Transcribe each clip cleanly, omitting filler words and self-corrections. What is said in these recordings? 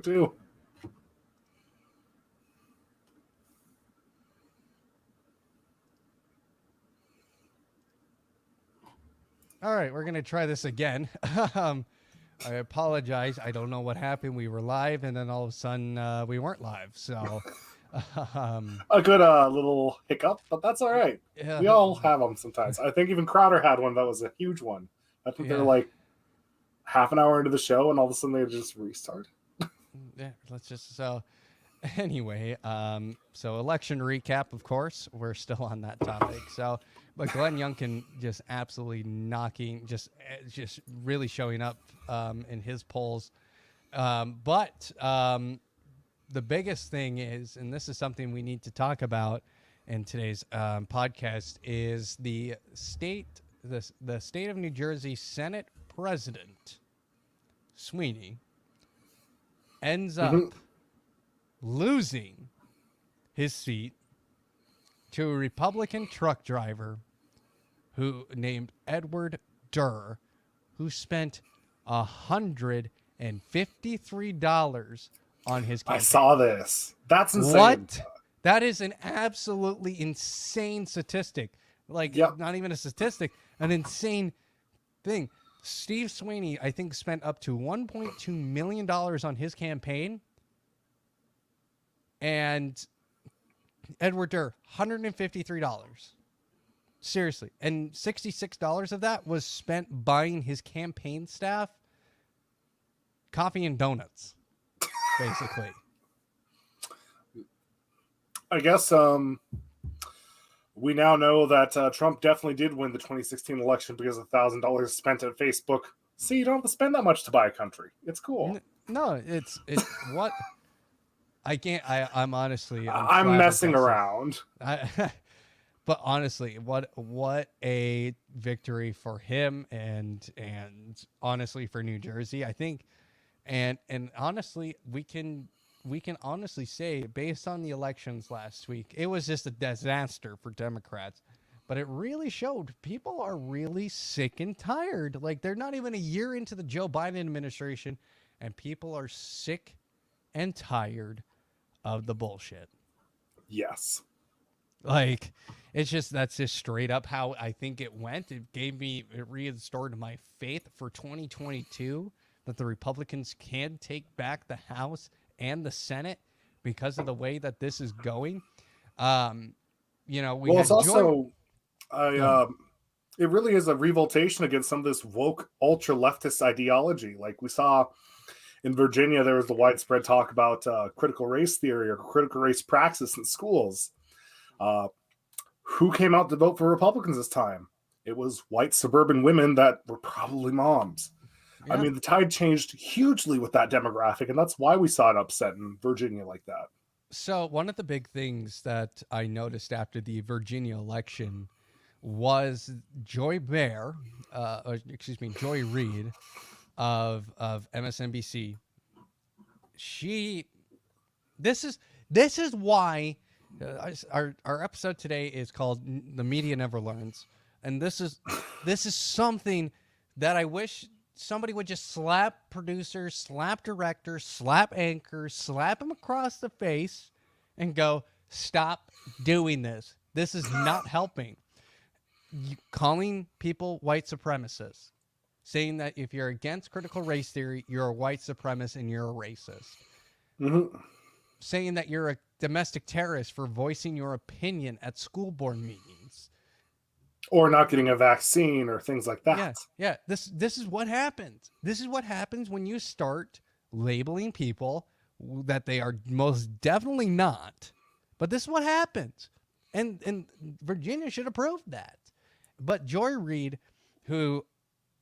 too. All right, we're going to try this again. I apologize. I don't know what happened. We were live, and then all of a sudden we weren't live. So, um, A good little hiccup, but that's all right. yeah, We all have them sometimes. I think even Crowder had one that was a huge one. I think they're yeah, like half an hour into the show, and all of a sudden they just restart. yeah. Let's just anyway. So election recap. Of course, we're still on that topic. So, but Glenn Youngkin just absolutely knocking, just really showing up in his polls. But the biggest thing is, and this is something we need to talk about in today's podcast, is the state of New Jersey Senate President Sweeney ends Mhm. up losing his seat to a Republican truck driver who named Edward Durr, who spent $153 on his I campaign. saw this. That's insane. What? That is an absolutely insane statistic. Like, Yep. not even a statistic, an insane thing. Steve Sweeney, I think, spent up to $1.2 million on his campaign. And Edward Durr, $153. Seriously. And $66 of that was spent buying his campaign staff coffee and donuts, basically. I guess we now know that Trump definitely did win the 2016 election because of $1,000 spent at Facebook. See, you don't have to spend that much to buy a country. It's cool. No, it's what I can't. I'm honestly, I'm messing flabbergasted. around. But honestly, what a victory for him and honestly for New Jersey. I think, and honestly, we can honestly say, based on the elections last week, it was just a disaster for Democrats. But it really showed people are really sick and tired. Like, they're not even a year into the Joe Biden administration, and people are sick and tired of the bullshit. Yes. Like, that's just straight up how I think it went. It restored my faith for 2022 that the Republicans can take back the House and the Senate because of the way that this is going. We It's had also Go it really is a revoltation against some of this woke ultra leftist ideology. Like we saw in Virginia, there was the widespread talk about critical race theory or critical race praxis in schools. Who came out to vote for Republicans this time? It was white suburban women that were probably moms. Yeah. I mean, the tide changed hugely with that demographic, and that's why we saw it upset in Virginia like that. So one of the big things that I noticed after the Virginia election was Joy Reid of MSNBC. This is why our episode today is called "The Media Never Learns," and this is something that I wish somebody would just slap producers, slap directors, slap anchors, slap them across the face, and go, "Stop doing this. This is not helping." Calling people white supremacists, saying that if you're against critical race theory, you're a white supremacist and you're a racist. Mm-hmm. Saying that you're a domestic terrorist for voicing your opinion at school board meetings. Or not getting a vaccine or things like that. Yeah. This is what happens. This is what happens when you start labeling people that they are most definitely not. But this is what happens. And Virginia should have proved that. But Joy Reid, who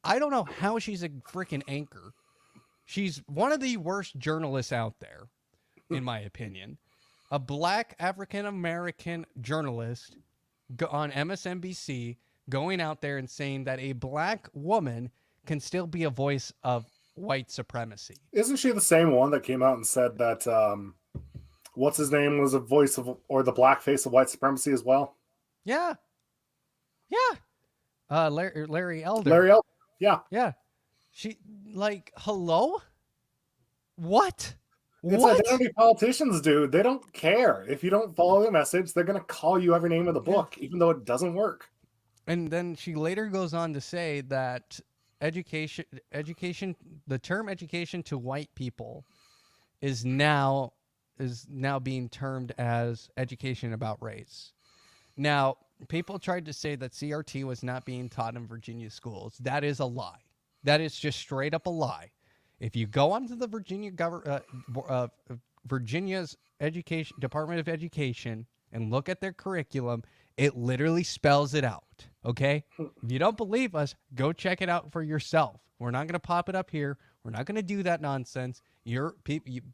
I don't know how she's a freaking anchor. She's one of the worst journalists out there, in my opinion. A black African American journalist on MSNBC going out there and saying that a black woman can still be a voice of white supremacy. Isn't she the same one that came out and said that what's his name was a voice of, or the black face of white supremacy as well? Yeah. Larry Elder. Larry Elder. Yeah. Yeah. She, like, hello? What? It's What? identity politicians, dude. They don't care. If you don't follow the message, they're going to call you every name of the book, even though it doesn't work. And then she later goes on to say that education, the term education to white people is now being termed as education about race. Now, people tried to say that CRT was not being taught in Virginia schools. That is a lie. That is just straight up a lie. If you go onto the Virginia's education Department of Education and look at their curriculum, it literally spells it out. Okay? If you don't believe us, go check it out for yourself. We're not going to pop it up here. We're not going to do that nonsense.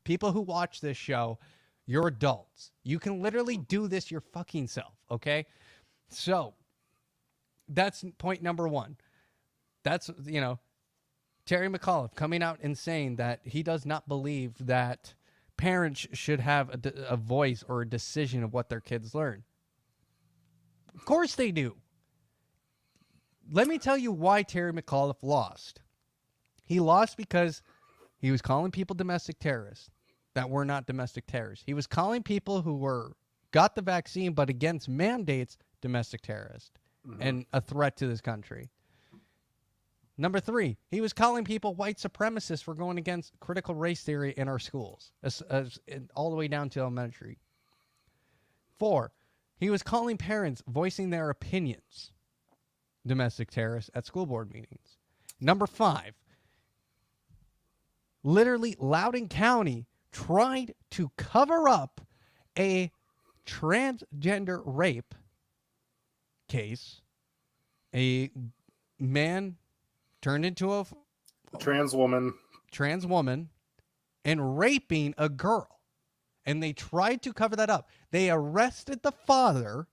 People who watch this show, you're adults. You can literally do this your fucking self. Okay? So that's point number one. That's, Terry McAuliffe coming out and saying that he does not believe that parents should have a voice or a decision of what their kids learn. Of course they do. Let me tell you why Terry McAuliffe lost. He lost because he was calling people domestic terrorists that were not domestic terrorists. He was calling people who got the vaccine but against mandates domestic terrorists and a threat to this country. Number 3, he was calling people white supremacists for going against critical race theory in our schools, all the way down to elementary. 4, he was calling parents voicing their opinions domestic terrorists at school board meetings. Number 5, literally Loudoun County tried to cover up a transgender rape case. A man turned into a trans woman and raping a girl. And they tried to cover that up. They arrested the father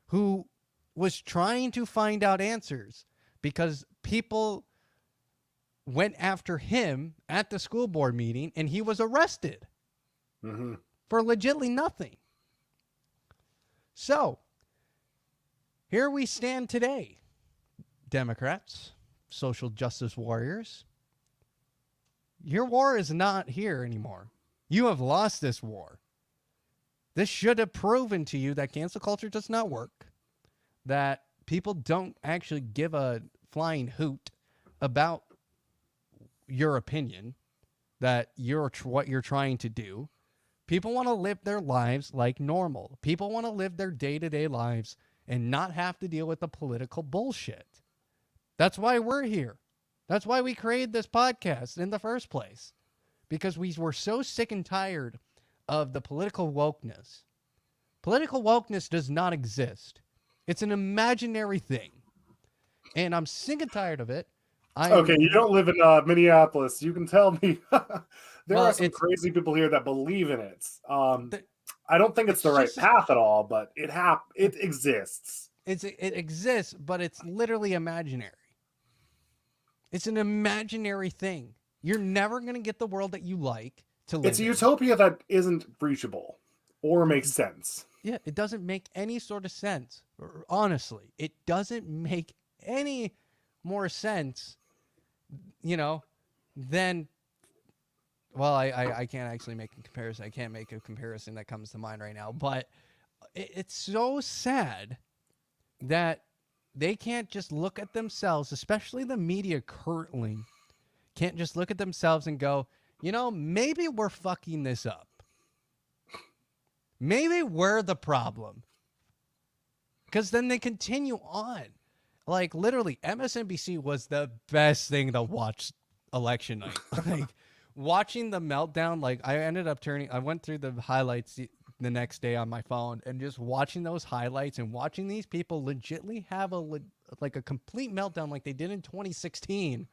who was trying to find out answers because people went after him at the school board meeting and he was arrested for legitimately nothing. So, here we stand today, Democrats, social justice warriors. Your war is not here anymore. You have lost this war. This should have proven to you that cancel culture does not work, that people don't actually give a flying hoot about your opinion, that what you're trying to do. People want to live their lives like normal. People want to live their day-to-day lives and not have to deal with the political bullshit. That's why we're here. That's why we created this podcast in the first place. Because we were so sick and tired of the political wokeness. Political wokeness does not exist. It's an imaginary thing. And I'm sick and tired of it. Okay, you don't live in Minneapolis. You can tell me. There are some crazy people here that believe in it. I don't think it's the right path at all, but it exists. It exists, but it's literally imaginary. It's an imaginary thing. You're never going to get the world that you like to live in. It's a utopia that isn't reachable or makes sense. Yeah, it doesn't make any sort of sense. Honestly, it doesn't make any more sense, than... Well, I can't actually make a comparison. I can't make a comparison that comes to mind right now. But it's so sad that they can't just look at themselves, especially the media currently, can't just look at themselves and go, maybe we're fucking this up. Maybe we're the problem. Because then they continue on. Like, literally, MSNBC was the best thing to watch election night. Like, watching the meltdown, I went through the highlights the next day on my phone and just watching those highlights and watching these people legitimately have a complete meltdown like they did in 2016.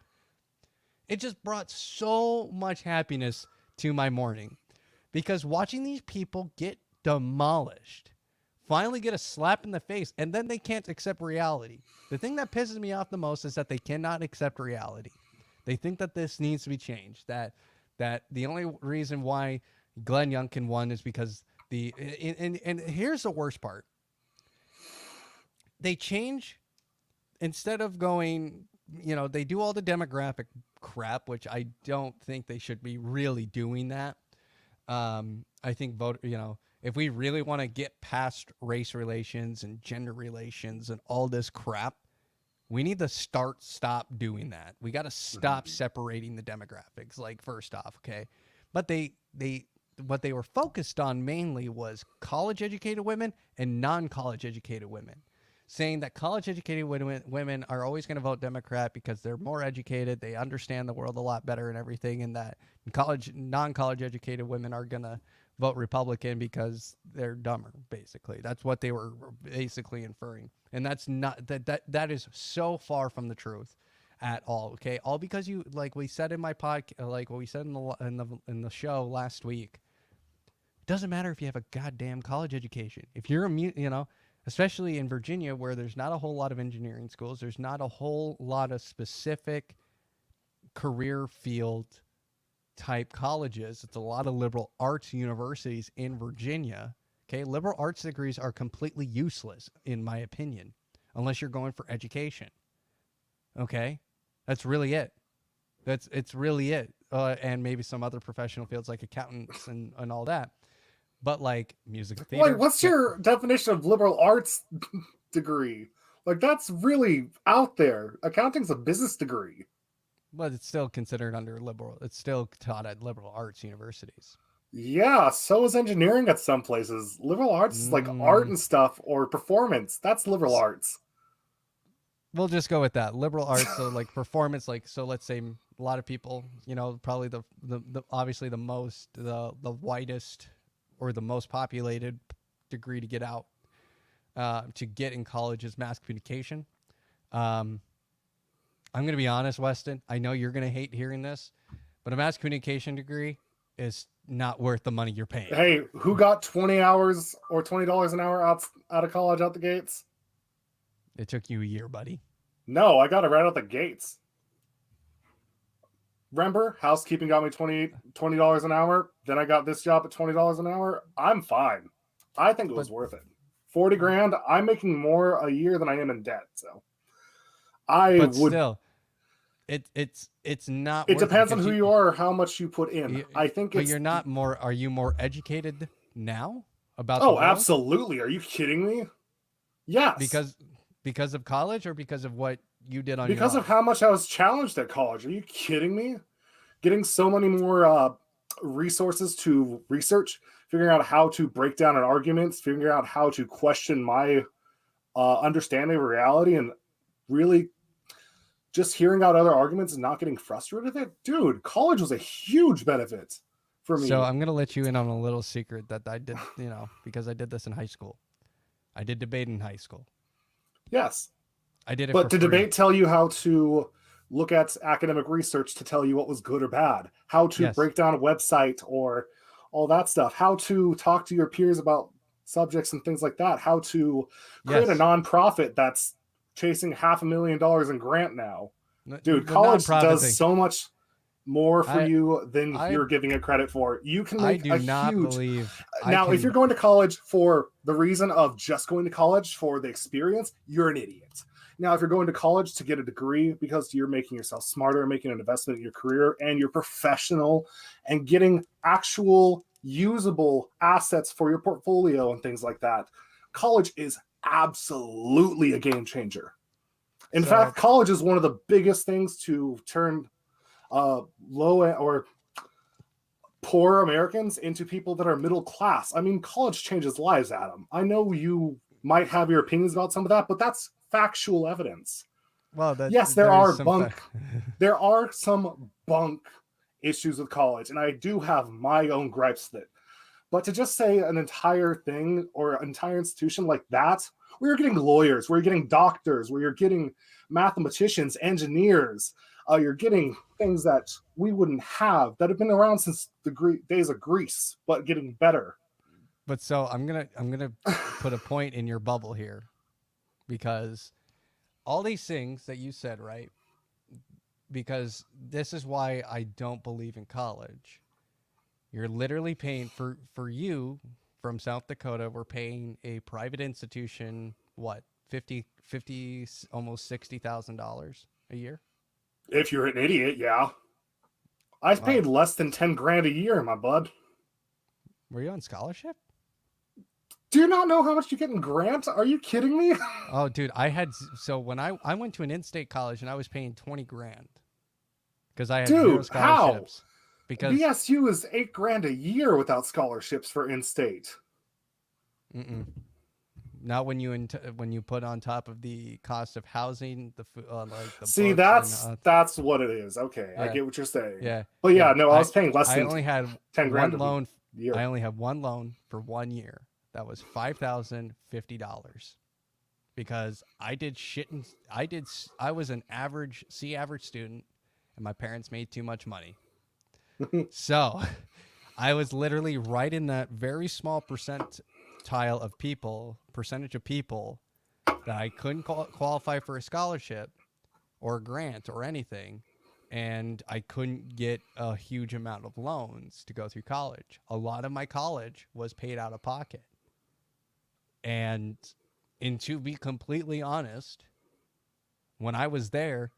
It just brought so much happiness to my morning because watching these people get demolished, finally get a slap in the face, and then they can't accept reality. The thing that pisses me off the most is that they cannot accept reality. They think that this needs to be changed, that the only reason why Glenn Youngkin won is because and here's the worst part. They change, instead of going, they do all the demographic crap, which I don't think they should be really doing that. I think if we really want to get past race relations and gender relations and all this crap, we need to stop doing that. We got to stop separating the demographics, like, first off, okay? But what they were focused on mainly was college educated women and non-college educated women, saying that college educated women are always going to vote Democrat because they're more educated, they understand the world a lot better and everything, and that non-college educated women are going to vote Republican because they're dumber, basically. That's what they were basically inferring. And that's not that is so far from the truth at all. Okay, all because you, like we said in my podcast, like what we said in the show last week. It doesn't matter if you have a goddamn college education. If you're especially in Virginia, where there's not a whole lot of engineering schools, there's not a whole lot of specific career field type colleges. It's a lot of liberal arts universities in Virginia. Okay, liberal arts degrees are completely useless, in my opinion, unless you're going for education. Okay, that's really it. It's really it. And maybe some other professional fields like accountants and all that. But like musical theater. Wait, what's your definition of liberal arts degree? Like, that's really out there. Accounting's a business degree. But it's still considered it's still taught at liberal arts universities. Yeah, so is engineering at some places. Liberal arts is like art and stuff, or performance. That's liberal arts. We'll just go with that. Liberal arts, so like performance, like, so let's say a lot of people, probably the obviously the widest or the most populated degree to get out, to get in college is mass communication. I'm going to be honest, Weston. I know you're going to hate hearing this, but a mass communication degree is not worth the money you're paying. Hey, who got 20 hours or $20 an hour out of college out the gates? It took you a year, buddy. No, I got it right out the gates. Remember, housekeeping got me $20 an hour. Then I got this job at $20 an hour. I'm fine. I think it was worth it. 40 grand. I'm making more a year than I am in debt. So still, it's not. It depends on who you are or how much you put in. I think. But you're not more. Are you more educated now about? Oh, absolutely. Are you kidding me? Yes. Because of college, or because of what you did on because of how much I was challenged at college. Are you kidding me? Getting so many more resources to research, figuring out how to break down an argument, figuring out how to question my understanding of reality, and really just hearing out other arguments and not getting frustrated with it. Dude, college was a huge benefit for me. So I'm going to let you in on a little secret that I did, because I did this in high school. I did debate in high school. Yes. I did it. But did debate tell you how to look at academic research to tell you what was good or bad? How to break down a website or all that stuff? How to talk to your peers about subjects and things like that? How to create a nonprofit that's chasing $500,000 in grant now? Dude, college does so much more for you than you're giving it credit for. You can make Now, if you're going to college for the reason of just going to college for the experience, you're an idiot. Now, if you're going to college to get a degree because you're making yourself smarter, making an investment in your career, and you're professional and getting actual usable assets for your portfolio and things like that, college is absolutely a game changer. In fact, college is one of the biggest things to turn low or poor Americans into people that are middle class. I mean, college changes lives, Adam. I know you might have your opinions about some of that, but that's factual evidence. Well, yes, there are some bunk issues with college, and I do have my own gripes with it. But to just say an entire thing or an entire institution like that, where you're getting lawyers, where you're getting doctors, where you're getting mathematicians, engineers, you're getting things that we wouldn't have, that have been around since the days of Greece, but getting better. But so I'm gonna put a point in your bubble here, because all these things that you said, right? Because this is why I don't believe in college. You're literally paying for you from South Dakota. We're paying a private institution what, $50, almost $60,000 a year. If you're an idiot, yeah. I've paid less than 10 grand a year, my bud. Were you on scholarship? Do you not know how much you get in grant? Are you kidding me? Oh, dude, so when I went to an in-state college and I was paying 20 grand because I had zero Dude, how? scholarships. Because BSU is $8,000 a year without scholarships for in-state. mm-mm. Not when you put on top of the cost of housing, the like the See, books that's what it is. Okay, I yeah, get what you're saying. yeah, But yeah, yeah. no, I was paying less I than only had 10 grand one loan. a year. I only had one loan for 1 year. That was $5,050 because I did shit. I was an average student, and my parents made too much money. So I was literally right in that very small percentage of people that I couldn't qualify for a scholarship or a grant or anything, and I couldn't get a huge amount of loans to go through college. A lot of my college was paid out of pocket. And to be completely honest, when I was there,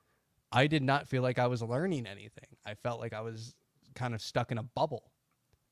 I did not feel like I was learning anything. I felt like I was kind of stuck in a bubble.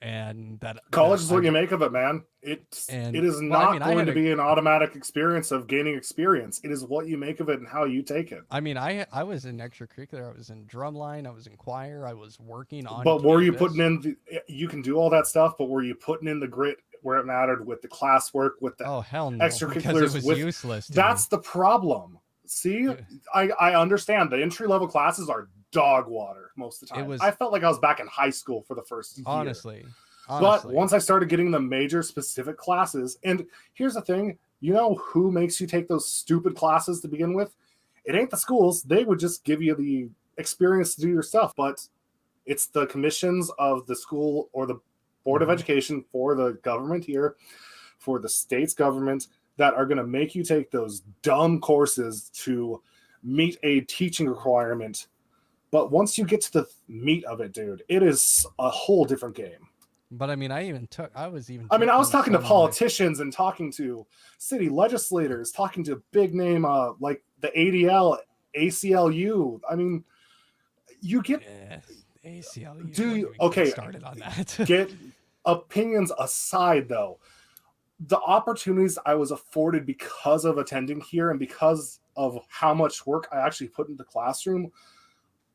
And that college is what you make of it, man. It is not going to be an automatic experience of gaining experience. It is what you make of it and how you take it. I mean, I was in extracurricular. I was in drumline. I was in choir. I was working on. But were you putting in? You can do all that stuff, but were you putting in the grit where it mattered with the classwork, with the hell no, extracurriculars? It was useless. That's the problem. See, I understand the entry level classes are dog water most of the time. I felt like I was back in high school for the first year. Honestly. But once I started getting the major specific classes, and here's the thing, you know who makes you take those stupid classes to begin with? It ain't the schools. They would just give you the experience to do your stuff, but it's the commissions of the school or the Board of Education for the government here, for the state's government, that are going to make you take those dumb courses to meet a teaching requirement. But once you get to the meat of it, dude, it is a whole different game. But I mean, I was talking to politicians and talking to city legislators, talking to big name like the ADL, ACLU. I mean, you get ACLU. Do you okay? Started on that. Get opinions aside, though. The opportunities I was afforded because of attending here and because of how much work I actually put into the classroom,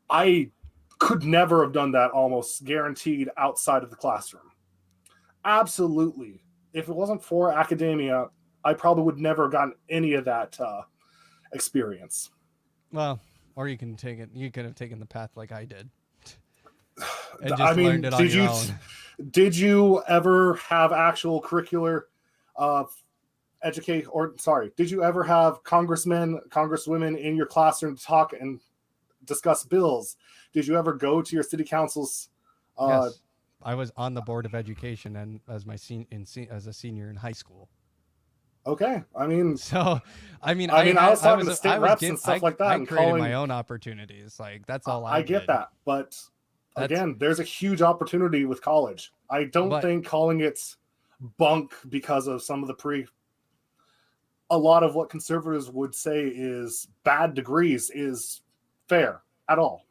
I could never have done that, almost guaranteed, outside of the classroom. Absolutely. If it wasn't for academia, I probably would never have gotten any of that experience. Well, or you can take it. You could have taken the path like I did. And just learned it on your own. Did you ever have actual curricular did you ever have congressmen, congresswomen in your classroom to talk and discuss bills? Did you ever go to your city councils? Yes, I was on the Board of Education and as a senior in high school. Okay, I mean, I was talking to state reps and stuff like that. I created my own opportunities. Like that's all I get did. that, but again, there's a huge opportunity with college. I don't think calling it bunk because of some of the a lot of what conservatives would say is bad degrees is fair at all.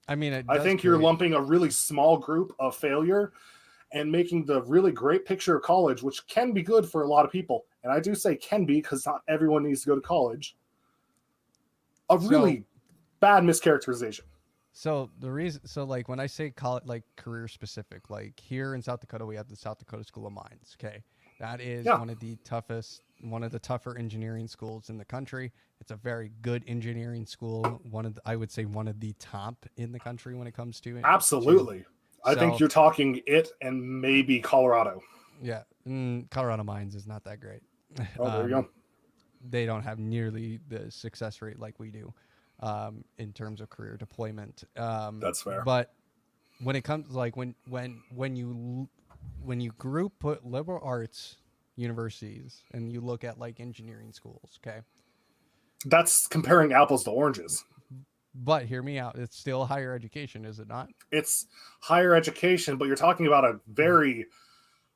I mean, I think you're lumping a really small group of failure and making the really great picture of college, which can be good for a lot of people. And I do say can be because not everyone needs to go to college. A really bad mischaracterization. So like when I say college, like career specific, like here in South Dakota, we have the South Dakota School of Mines. Okay. That is one of the tougher engineering schools in the country. It's a very good engineering school. I would say one of the top in the country when it comes to absolutely. I think you're talking it and maybe Colorado. Yeah, Colorado Mines is not that great. Oh, there you go. They don't have nearly the success rate like we do in terms of career deployment. That's fair. But when it comes like when you put liberal arts universities and you look at like engineering schools, okay, that's comparing apples to oranges. But hear me out, it's still higher education, is it not? It's higher education, but you're talking about a very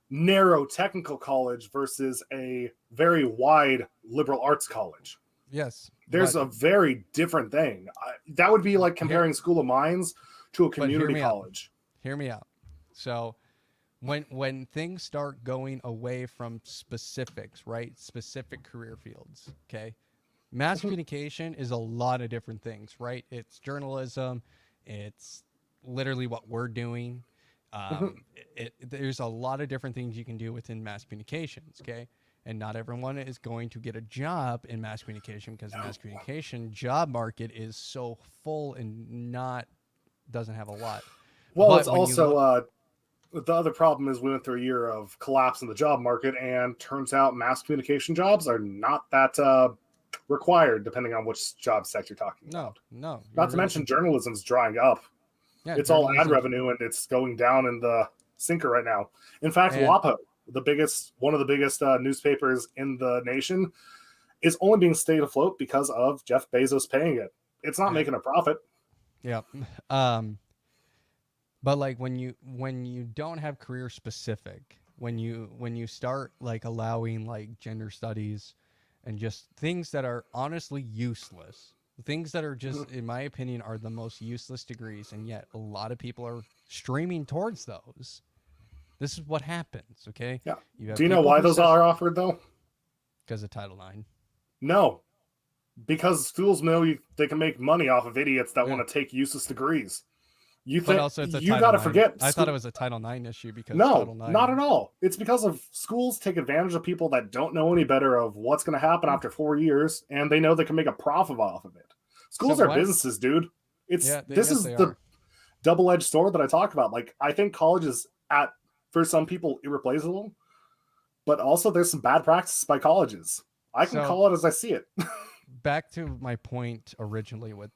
narrow technical college versus a very wide liberal arts college. Yes, there's a very different thing. That would be like comparing School of Mines to a community college. Hear me out. So when things start going away from specifics, right? Specific career fields, okay? Mass communication is a lot of different things, right? It's journalism, it's literally what we're doing. There's a lot of different things you can do within mass communications, okay? And not everyone is going to get a job in mass communication because the mass communication job market is so full and not doesn't have a lot. Well, But it's when you also look, the other problem is we went through a year of collapse in the job market, and turns out mass communication jobs are not that required, depending on which job sector you're talking no, about. no, you're Not to really mention journalism's drying up. yeah, It's all ad journalism, revenue, and it's going down in the sinker right now. In fact, and WAPO, one of the biggest newspapers in the nation, is only being stayed afloat because of Jeff Bezos paying it. It's not yeah, making a profit. yeah. Um, but like when you don't have career specific, when you start like allowing like gender studies and just things that are honestly useless, things that are just in my opinion are the most useless degrees, and yet a lot of people are streaming towards those. This is what happens, okay? Yeah. You have Do you know people why who those says are offered though? because of Title IX. No, because schools know they can make money off of idiots that Yeah. want to take useless degrees. You But think also it's a you Title got to IX. forget? I thought it was a Title IX issue because No, Title not IX. at all. It's because of schools take advantage of people that don't know any better of what's going to happen after 4 years, and they know they can make a profit off of it. So Schools are what? businesses, dude. Yeah, This yes is they the are. double-edged sword that I talk about. Like, I think college is at for some people irreplaceable, but also there's some bad practices by colleges. I can So call it as I see it. back to my point originally with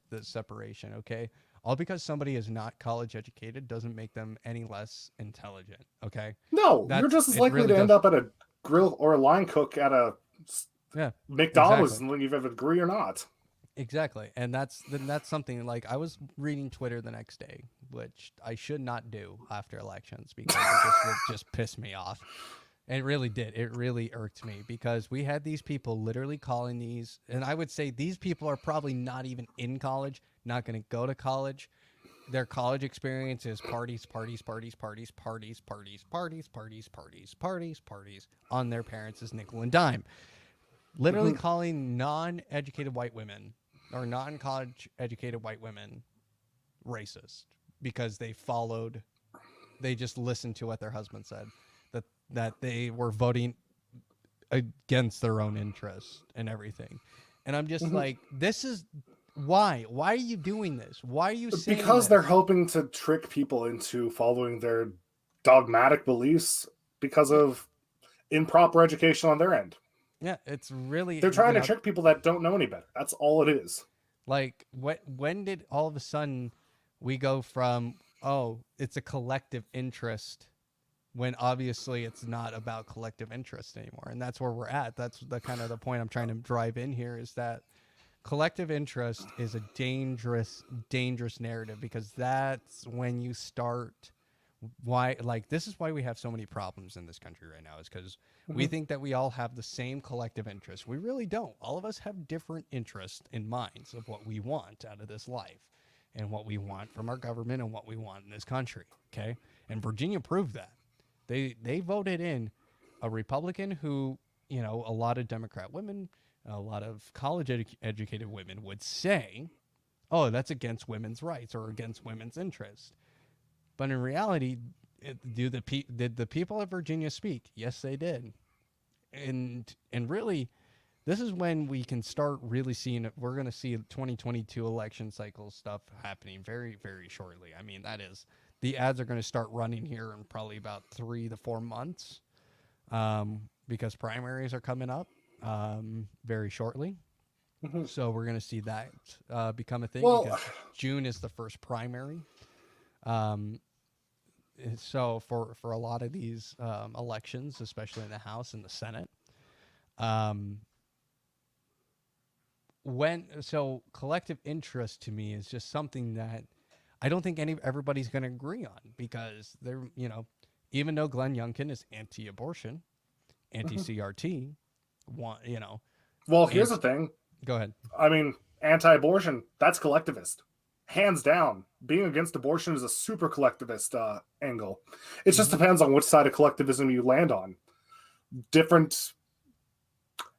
the separation, okay? All because somebody is not college educated doesn't make them any less intelligent, okay? No, you're That's just as it likely really to end does. up at a grill or a line cook at a Yeah, McDonald's exactly. than you have a degree or not. Exactly. And that's something like I was reading Twitter the next day, which I should not do after elections because it just would just piss me off. And it really did. It really irked me because we had these people literally calling these, and I would say these people are probably not even in college, not going to go to college. Their college experience is parties, parties, parties, parties, parties, parties, parties, parties, parties, parties, parties on their parents' nickel and dime. Literally Mhm. calling non-educated white women or non-college educated white women racist because they just listened to what their husband said, that they were voting against their own interests and everything. And I'm just Mhm. like, this is why are you doing this? Why are you saying Because they're this? hoping to trick people into following their dogmatic beliefs because Yeah, of improper education on their end. yeah, it's really They're trying to trick people that don't know any better. That's all it is. like when did all of a sudden we go from, oh, it's a collective interest, when obviously it's not about collective interest anymore. And that's where we're at. That's the kind of the point I'm trying to drive in here, is that collective interest is a dangerous narrative, because that's when you start, why, like, this is why we have so many problems in this country right now, is because we Mhm. think that we all have the same collective interest. We really don't. All of us have different interests in minds of what we want out of this life and what we want from our government and what we want in this country. Okay. And Virginia proved that. They voted in a Republican who, you know, a lot of Democrat women, a lot of college educated women would say, oh, that's against women's rights or against women's interests. But in reality, did the people of Virginia speak? Yes, they did. And really, this is when we can start really seeing it. We're going to see 2022 election cycle stuff happening very, very shortly. I mean, that is, the ads are going to start running here in probably about 3 to 4 months, because primaries are coming up very shortly. Mhm. So we're going to see that become a thing, Well, because June is the first primary. Um, so for a lot of these elections, especially in the House and the Senate, um, when so collective interest to me is just something that I don't think everybody's going to agree on, because they're, you know, even though Glenn Youngkin is anti-abortion, mhm. anti-CRT, you know, Well, here's the anti. thing. Go ahead. I mean, anti-abortion, that's collectivist. hands down, being against abortion is a super collectivist angle. It just Mhm. depends on which side of collectivism you land on. Different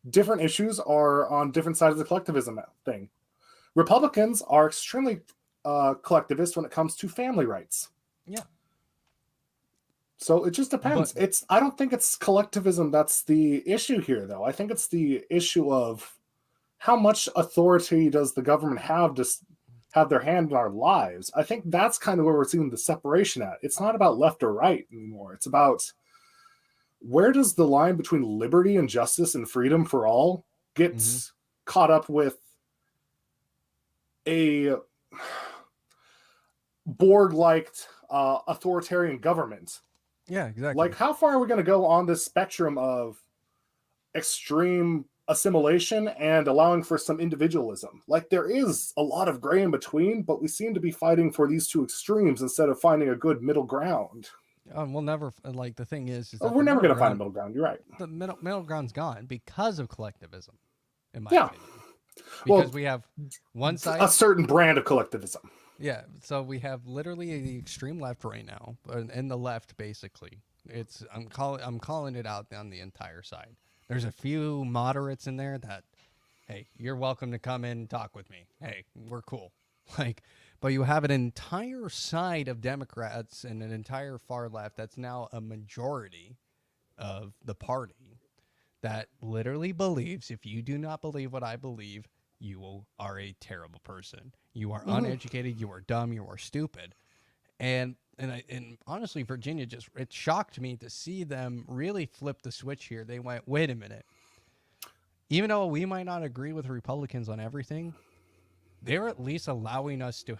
different issues are on different sides of the collectivism thing. Republicans are extremely collectivist when it comes to family rights. Yeah. So it just But depends. I don't think it's collectivism that's the issue here, though. I think it's the issue of how much authority does the government have to have their hand in our lives. I think that's kind of where we're seeing the separation at. It's not about left or right anymore. It's about where does the line between liberty and justice and freedom for all get mhm. caught up with a Borg-like authoritarian government? Yeah, exactly. Like, how far are we going to go on this spectrum of extreme assimilation and allowing for some individualism? Like, there is a lot of gray in between, but we seem to be fighting for these two extremes instead of finding a good middle ground. We'll never like the thing is Oh, that we're never going to find a middle ground. You're right. the middle ground's gone because of collectivism, in my Yeah. opinion. Well, Because we have one a side, certain brand of collectivism. yeah. So we have literally the extreme left right now, and the left basically. I'm calling it out on the entire side. There's a few moderates in there that, hey, you're welcome to come in and talk with me. Hey, we're cool. Like, but you have an entire side of Democrats and an entire far left that's now a majority of the party that literally believes if you do not believe what I believe, you are a terrible person. You are uneducated, you are dumb, you are stupid. And honestly, Virginia it shocked me to see them really flip the switch here. They went, wait a minute. Even though we might not agree with Republicans on everything, they're at least allowing us to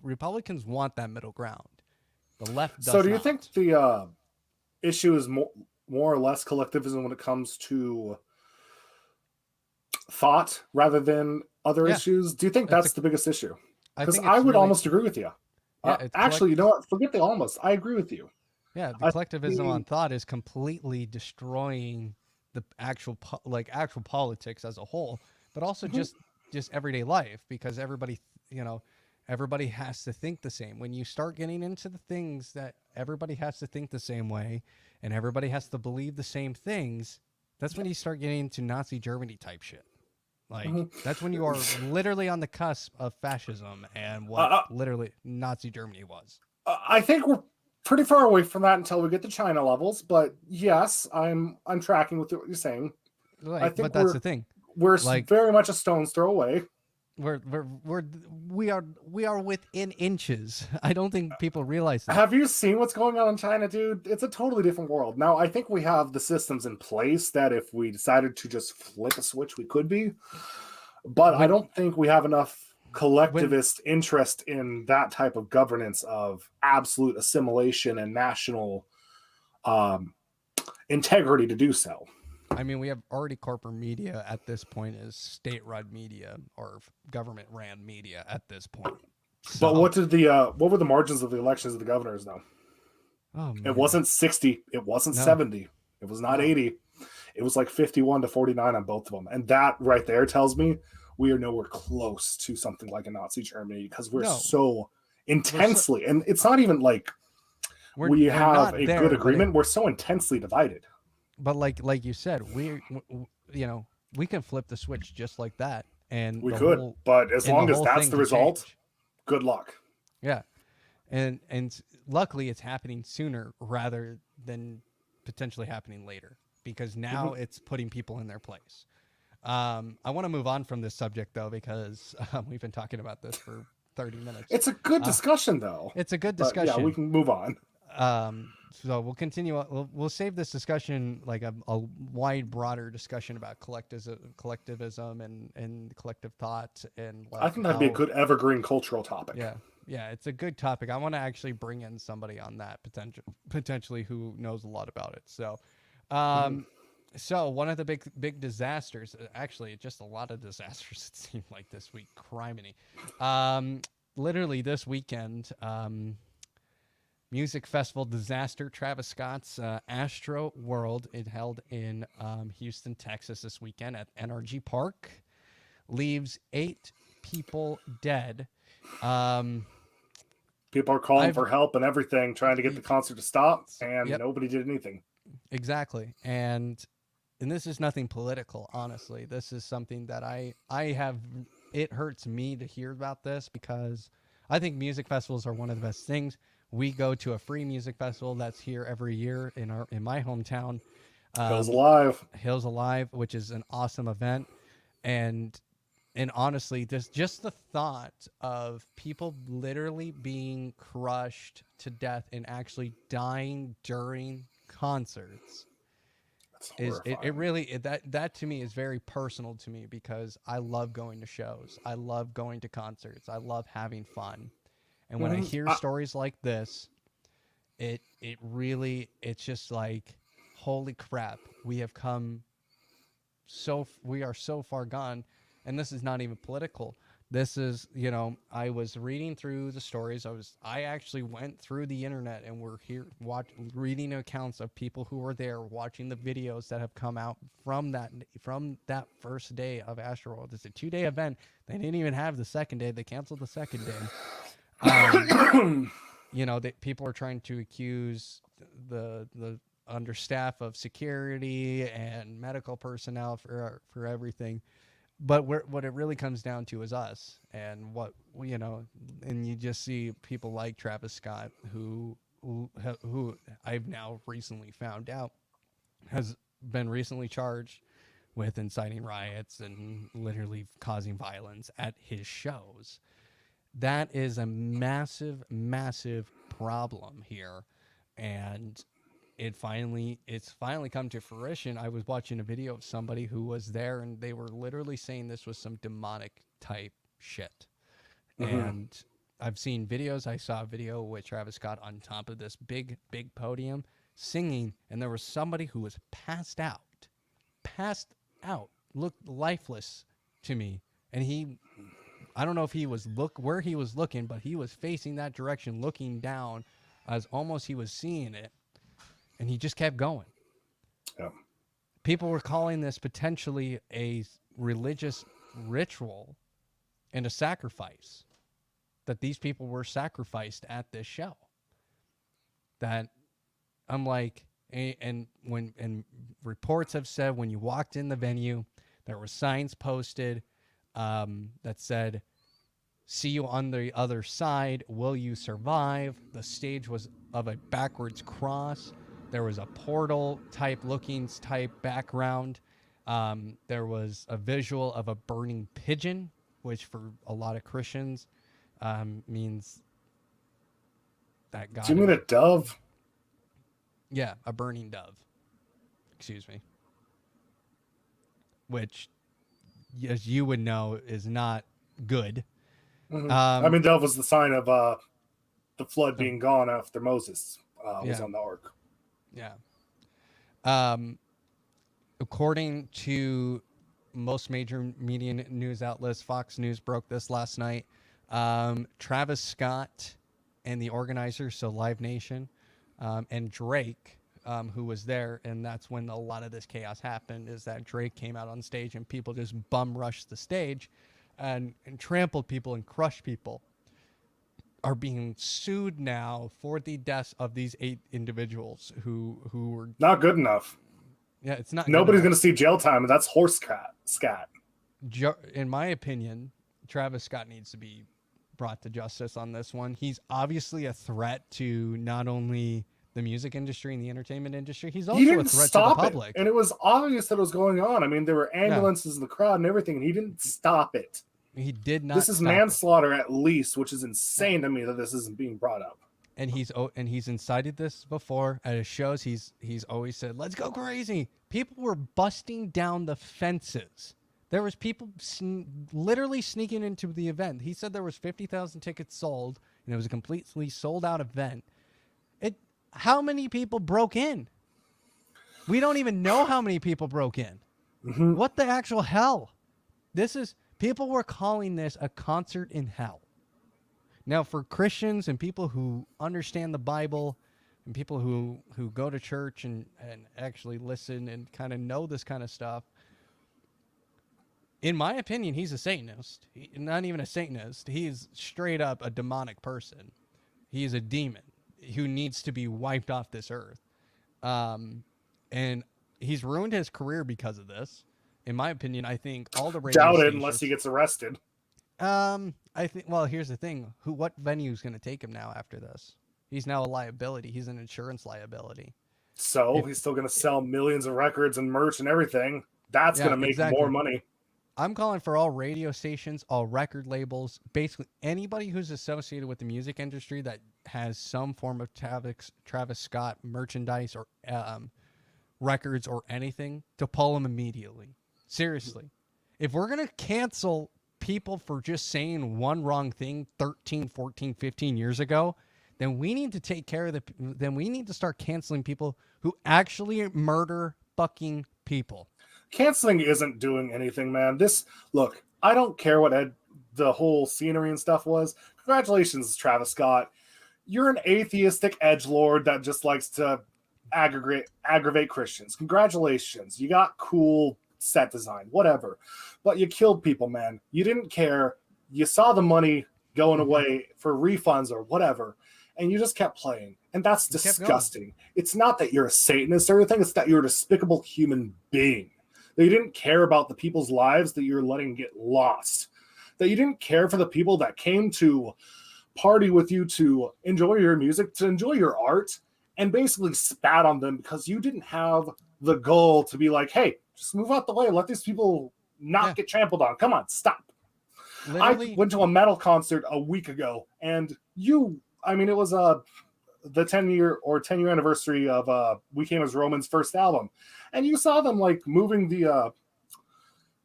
Republicans want that middle ground. The left does So, do you not. think the issue is more or less collectivism when it comes to thought rather than other Yeah, issues? Do you think it's a. that's the biggest issue? I Because think I it's would really. almost agree with you. Yeah, it's Actually, you know what? Forget the almost. I agree with you. Yeah, the I collectivism on think thought is completely destroying the actual politics as a whole, but also the, just everyday life because everybody has to think the same. When you start getting into the things that everybody has to think the same way and everybody has to believe the same things, that's when you start getting into Nazi Germany type shit. Like that's when you are literally on the cusp of fascism and what uh, literally Nazi Germany was. I think we're pretty far away from that until we get to China levels. But yes, I'm tracking with what you're saying. I Like, but think that's the thing. we're Like very much a stone's throw away. we're we are within inches. I don't think people realize that. Have you seen what's going on in China, dude? It's a totally different world. Now, I think we have the systems in place that if we decided to just flip a switch, we could be. But I When don't think we have enough when collectivist interest in that type of governance of absolute assimilation and national um, integrity to do so. I mean we have already corporate media at this point is state-run media or government ran media at this point. But So, what were the margins of the elections of the governors though? oh It man. wasn't 60, it wasn't No. 70, it was not No. 80. It was like 51 to 49 on both of them. And that right there tells me we are nowhere close to something like a Nazi Germany because we're No. so We're so intensely, and it's not even like we we're have not a good there, but agreement. We're so intensely divided. like you said, we can flip the switch just like that and We could, but as the long as whole that's thing the can result, change. good luck. Yeah. And luckily it's happening sooner rather than potentially happening later because now Mm-hmm. it's putting people in their place. I want to move on from this subject though because we've been talking about this for 30 minutes. It's a good Uh, discussion, though. it's a good But yeah, we discussion. can move on. So we'll continue. We'll save this discussion like a wide, broader discussion about collectivism and collective thought and I like think that'd be a how. good evergreen cultural topic. Yeah, yeah, it's a good topic. I want to actually bring in somebody on that potentially who knows a lot about it. So, Mm-hmm. um, so one of the big disasters, actually, just a lot of disasters. It seemed like this week, criminy. Literally this weekend, music festival disaster. Travis Scott's Astro World. It held in Houston, Texas this weekend at NRG Park. Leaves 8 people dead. Um, People are calling I've- for help and everything, trying to get the concert to stop, and Yep. nobody did anything. Exactly. And this is nothing political, honestly. This is something that I have, it hurts me to hear about this because I think music festivals are one of the best things. We go to a free music festival that's here every year in my hometown. Hills Alive. Hills Alive, which is an awesome event. And honestly, just the thought of people literally being crushed to death and actually dying during concerts is it really that to me is very personal to me because I love going to shows. I love going to concerts. I love having fun. And when I hear stories like this, it really, it's just like, holy crap, we are so far gone. And this is not even political. This is, I was reading through the stories. I actually went through the internet and we're here reading accounts of people who were there, watching the videos that have come out from that first day of Astroworld. It's a 2-day event. They didn't even have the second day. They canceled the second day. People are trying to accuse the understaff of security and medical personnel for everything. But what it really comes down to is us and and you just see people like Travis Scott, who I've now recently found out has been recently charged with inciting riots and literally causing violence at his shows. That is a massive, massive problem here. And it's finally come to fruition. I was watching a video of somebody who was there and they were literally saying this was some demonic type shit. Mm-hmm. And I've seen videos. I saw a video with Travis Scott on top of this big podium singing, and there was somebody who was passed out, looked lifeless to me. And I don't know if he was where he was looking, but he was facing that direction, looking down as almost he was seeing it. And he just kept going. Yeah. People were calling this potentially a religious ritual and a sacrifice, that these people were sacrificed at this show. That I'm like, and reports have said when you walked in the venue, there were signs posted that said, "See you on the other side. Will you survive?" The stage was of a backwards cross. There was a portal type background. There was a visual of a burning pigeon, which for a lot of Christians means that God. Do you mean a dove? Yeah, a burning dove. Excuse me. Which, as you would know, is not good. Mm-hmm. Dove was the sign of the flood being gone after Moses was on the ark. Yeah. According to most major media news outlets, Fox News broke this last night. Travis Scott and the organizers, so Live Nation, and Drake, who was there, and that's when a lot of this chaos happened, is that Drake came out on stage and people just bum rushed the stage and trampled people and crushed people, are being sued now for the deaths of these 8 individuals who were not good enough. Yeah, it's not. Nobody's going to see jail time, and that's horse scat. In my opinion, Travis Scott needs to be brought to justice on this one. He's obviously a threat to not only the music industry and the entertainment industry. He's also a threat to the public. And it was obvious that it was going on. I mean, there were ambulances in the crowd and everything, and he didn't stop it. He did not. This is manslaughter at least, which is insane to me that this isn't being brought up. And he's incited this before at his shows. He's always said, "Let's go crazy." People were busting down the fences. There was people literally sneaking into the event. He said there was 50,000 tickets sold, and it was a completely sold out event. How many people broke in? We don't even know how many people broke in. Mm-hmm. What the actual hell? People were calling this a concert in hell. Now, for Christians and people who understand the Bible and people who go to church and actually listen and kind of know this kind of stuff, In my opinion, he's a Satanist. Not even a Satanist. He's straight up a demonic person. He is a demon who needs to be wiped off this earth. And he's ruined his career because of this. In my opinion, I think all the radio Doubt it stations. unless he gets arrested. I think. Well, here's the thing: what venue is going to take him now after this? He's now a liability. He's an insurance liability. So he's still going to sell millions of records and merch and everything. That's going to make more money. I'm calling for all radio stations, all record labels, basically anybody who's associated with the music industry that has some form of Travis Scott merchandise or records or anything to pull them immediately. Seriously. If we're going to cancel people for just saying one wrong thing 13, 14, 15 years ago, then we need to take care of then we need to start canceling people who actually murder fucking people. Canceling isn't doing anything, man. Look, I don't care what the whole scenery and stuff was. Congratulations, Travis Scott. You're an atheistic edgelord that just likes to aggravate Christians. Congratulations. You got cool set design, whatever. But you killed people, man. You didn't care. You saw the money going away for refunds or whatever, and you just kept playing. And that's disgusting. It's not that you're a Satanist or anything. It's that you're a despicable human being. That you didn't care about the people's lives that you're letting get lost. That you didn't care for the people that came to party with you, to enjoy your music, to enjoy your art, and basically spat on them because you didn't have the goal to be like, hey, just move out the way. Let these people not get trampled on. Come on, stop. Literally. I went to a metal concert a week ago, and it was the 10-year anniversary of We Came as Romans' first album. And you saw them like moving the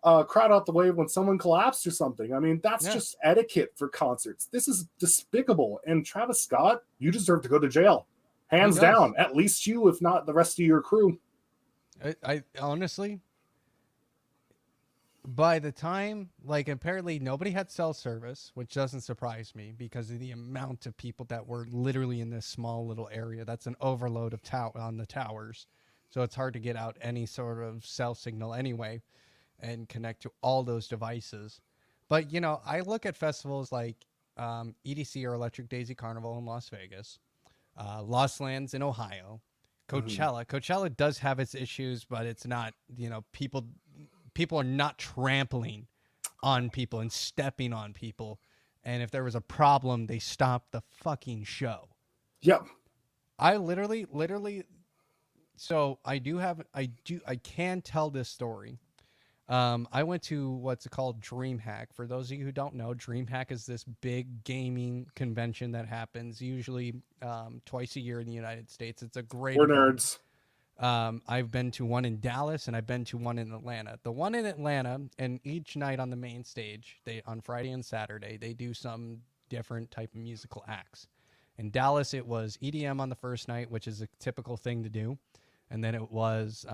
crowd out the way when someone collapsed or something. I mean, that's just etiquette for concerts. This is despicable. And Travis Scott, you deserve to go to jail. Hands down. At least you, if not the rest of your crew. I honestly, by the time, like, apparently nobody had cell service, which doesn't surprise me because of the amount of people that were literally in this small little area. That's an overload of on the towers. So it's hard to get out any sort of cell signal anyway and connect to all those devices. But, I look at festivals like EDC or Electric Daisy Carnival in Las Vegas, Lost Lands in Ohio, Coachella. Mm-hmm. Coachella does have its issues, but it's not, people are not trampling on people and stepping on people. And if there was a problem, they stopped the fucking show. Yep. I literally, so I can tell this story. I went to what's called DreamHack. For those of you who don't know, DreamHack is this big gaming convention that happens usually twice a year in the United States. It's a great event. Nerds. I've been to one in Dallas and I've been to one in Atlanta. The one in Atlanta, and each night on the main stage, on Friday and Saturday, they do some different type of musical acts. In Dallas, it was EDM on the first night, which is a typical thing to do. And then it was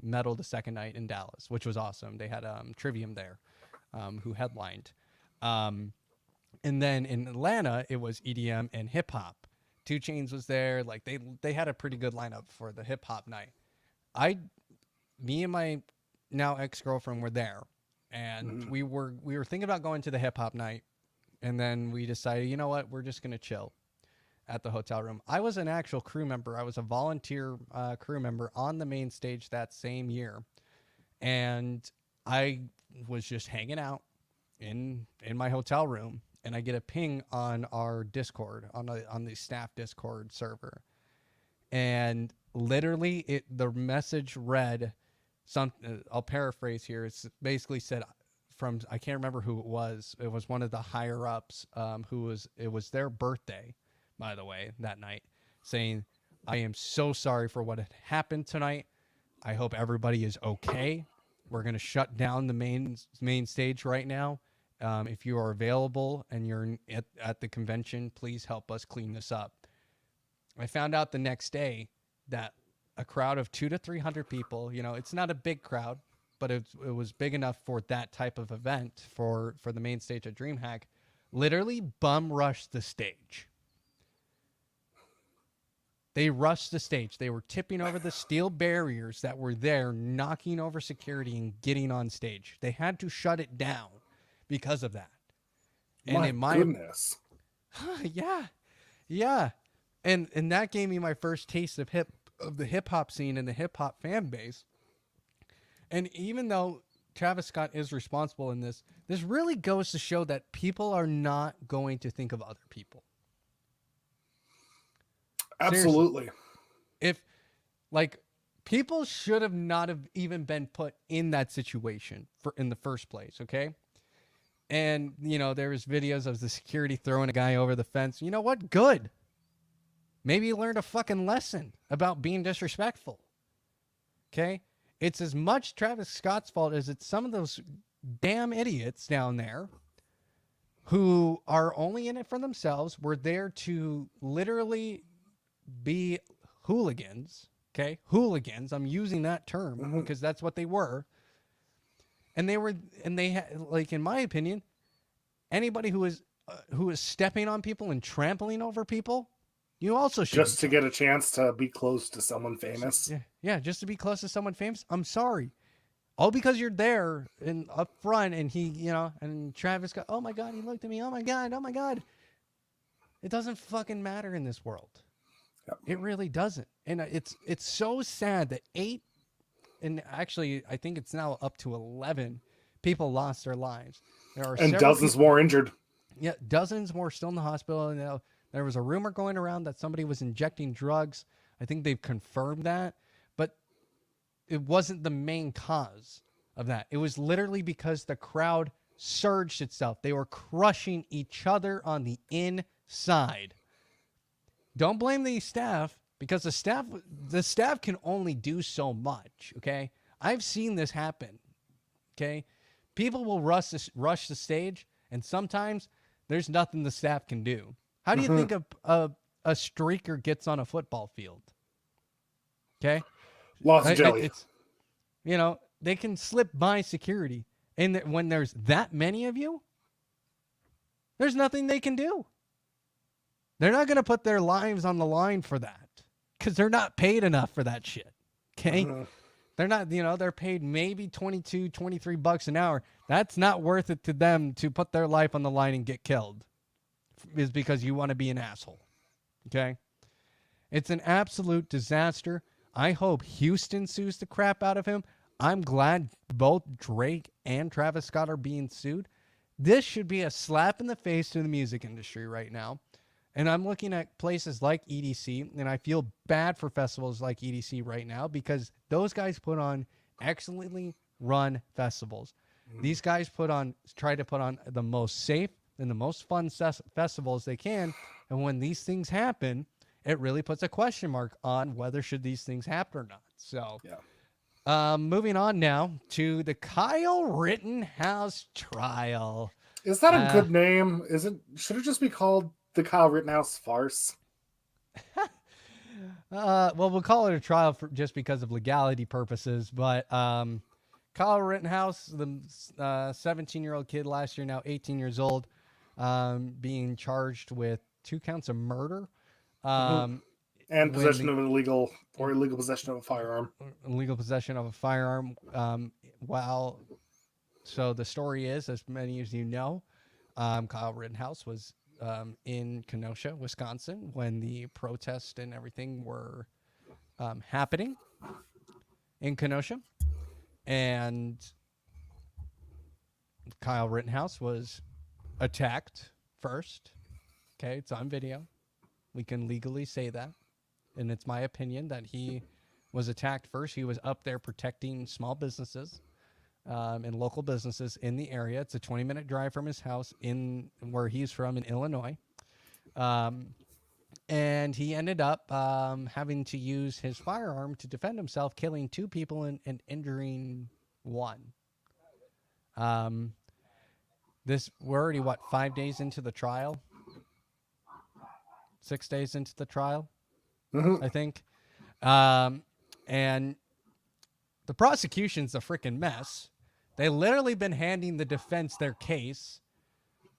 metal the second night in Dallas, which was awesome. They had Trivium there, who headlined. And then in Atlanta, it was EDM and hip hop. 2 Chainz was there. Like they had a pretty good lineup for the hip hop night. Me and my now ex-girlfriend were there, and we were thinking about going to the hip hop night, and then we decided, you know what, we're just gonna chill at the hotel room. I was an actual crew member. I was a volunteer crew member on the main stage that same year, and I was just hanging out in my hotel room. And I get a ping on our Discord, on the staff Discord server. And literally, the message read, I'll paraphrase here. It's basically said I can't remember who it was. It was one of the higher ups it was their birthday, by the way, that night, saying, I am so sorry for what had happened tonight. I hope everybody is okay. We're going to shut down the main stage right now. If you are available and you're at the convention, please help us clean this up. I found out the next day that a crowd of 200 to 300 people, it's not a big crowd, but it was big enough for that type of event for the main stage of DreamHack, literally bum rushed the stage. They rushed the stage. They were tipping over the steel barriers that were there, knocking over security and getting on stage. They had to shut it down because of that. And My goodness. yeah, yeah, and that gave me my first taste of the hip hop scene and the hip hop fan base. And even though Travis Scott is responsible in this, this really goes to show that people are not going to think of other people. Absolutely. Seriously. If, like, people should have not have even been put in that situation in the first place, okay? And, you know, there was videos of the security throwing a guy over the fence. You know what? Good. Maybe you learned a fucking lesson about being disrespectful. Okay? It's as much Travis Scott's fault as it's some of those damn idiots down there who are only in it for themselves. Were there to literally be hooligans. Okay? Hooligans. I'm using that term because that's what they were. And they had, like, in my opinion, anybody who is stepping on people and trampling over people, you also should just to get a chance to be close to someone famous. Yeah, just to be close to someone famous. I'm sorry, all because you're there and up front, and and Travis got, oh my God, he looked at me, oh my God. It doesn't fucking matter in this world. Yep. It really doesn't, and it's so sad that 8. And actually, I think it's now up to 11 people lost their lives. There are and dozens more injured. Yeah, dozens more still in the hospital. And there was a rumor going around that somebody was injecting drugs. I think they've confirmed that. But it wasn't the main cause of that. It was literally because the crowd surged itself. They were crushing each other on the inside. Don't blame the staff. Because the staff can only do so much, okay? I've seen this happen, okay? People will rush the stage, and sometimes there's nothing the staff can do. How do you think a streaker gets on a football field? Okay? Lost of jelly. It's, they can slip by security. And when there's that many of you, there's nothing they can do. They're not going to put their lives on the line for that. Because they're not paid enough for that shit. Okay? They're not, they're paid maybe $22, $23 an hour. That's not worth it to them to put their life on the line and get killed. Is because you want to be an asshole. Okay? It's an absolute disaster. I hope Houston sues the crap out of him. I'm glad both Drake and Travis Scott are being sued. This should be a slap in the face to the music industry right now. And I'm looking at places like EDC, and I feel bad for festivals like EDC right now because those guys put on excellently run festivals. These guys try to put on the most safe and the most fun festivals they can. And when these things happen, it really puts a question mark on whether should these things happen or not. So, moving on now to the Kyle Rittenhouse trial. Is that a good name? Should it just be called the Kyle Rittenhouse farce? Well, we'll call it a trial just because of legality purposes. But Kyle Rittenhouse, the 17-year-old kid last year, now 18 years old, being charged with 2 counts of murder. And possession of illegal possession of a firearm. Illegal possession of a firearm. So the story is, as many as you know, Kyle Rittenhouse was in Kenosha, Wisconsin, when the protests and everything were happening in Kenosha. And Kyle Rittenhouse was attacked first. Okay, it's on video. We can legally say that. And it's my opinion that he was attacked first. He was up there protecting small businesses and local businesses in the area. It's a 20-minute drive from his house in where he's from in Illinois. And he ended up having to use his firearm to defend himself, killing 2 people and injuring 1. We're already, 5 days into the trial? 6 days into the trial, I think. And the prosecution's a freaking mess. They literally been handing the defense their case.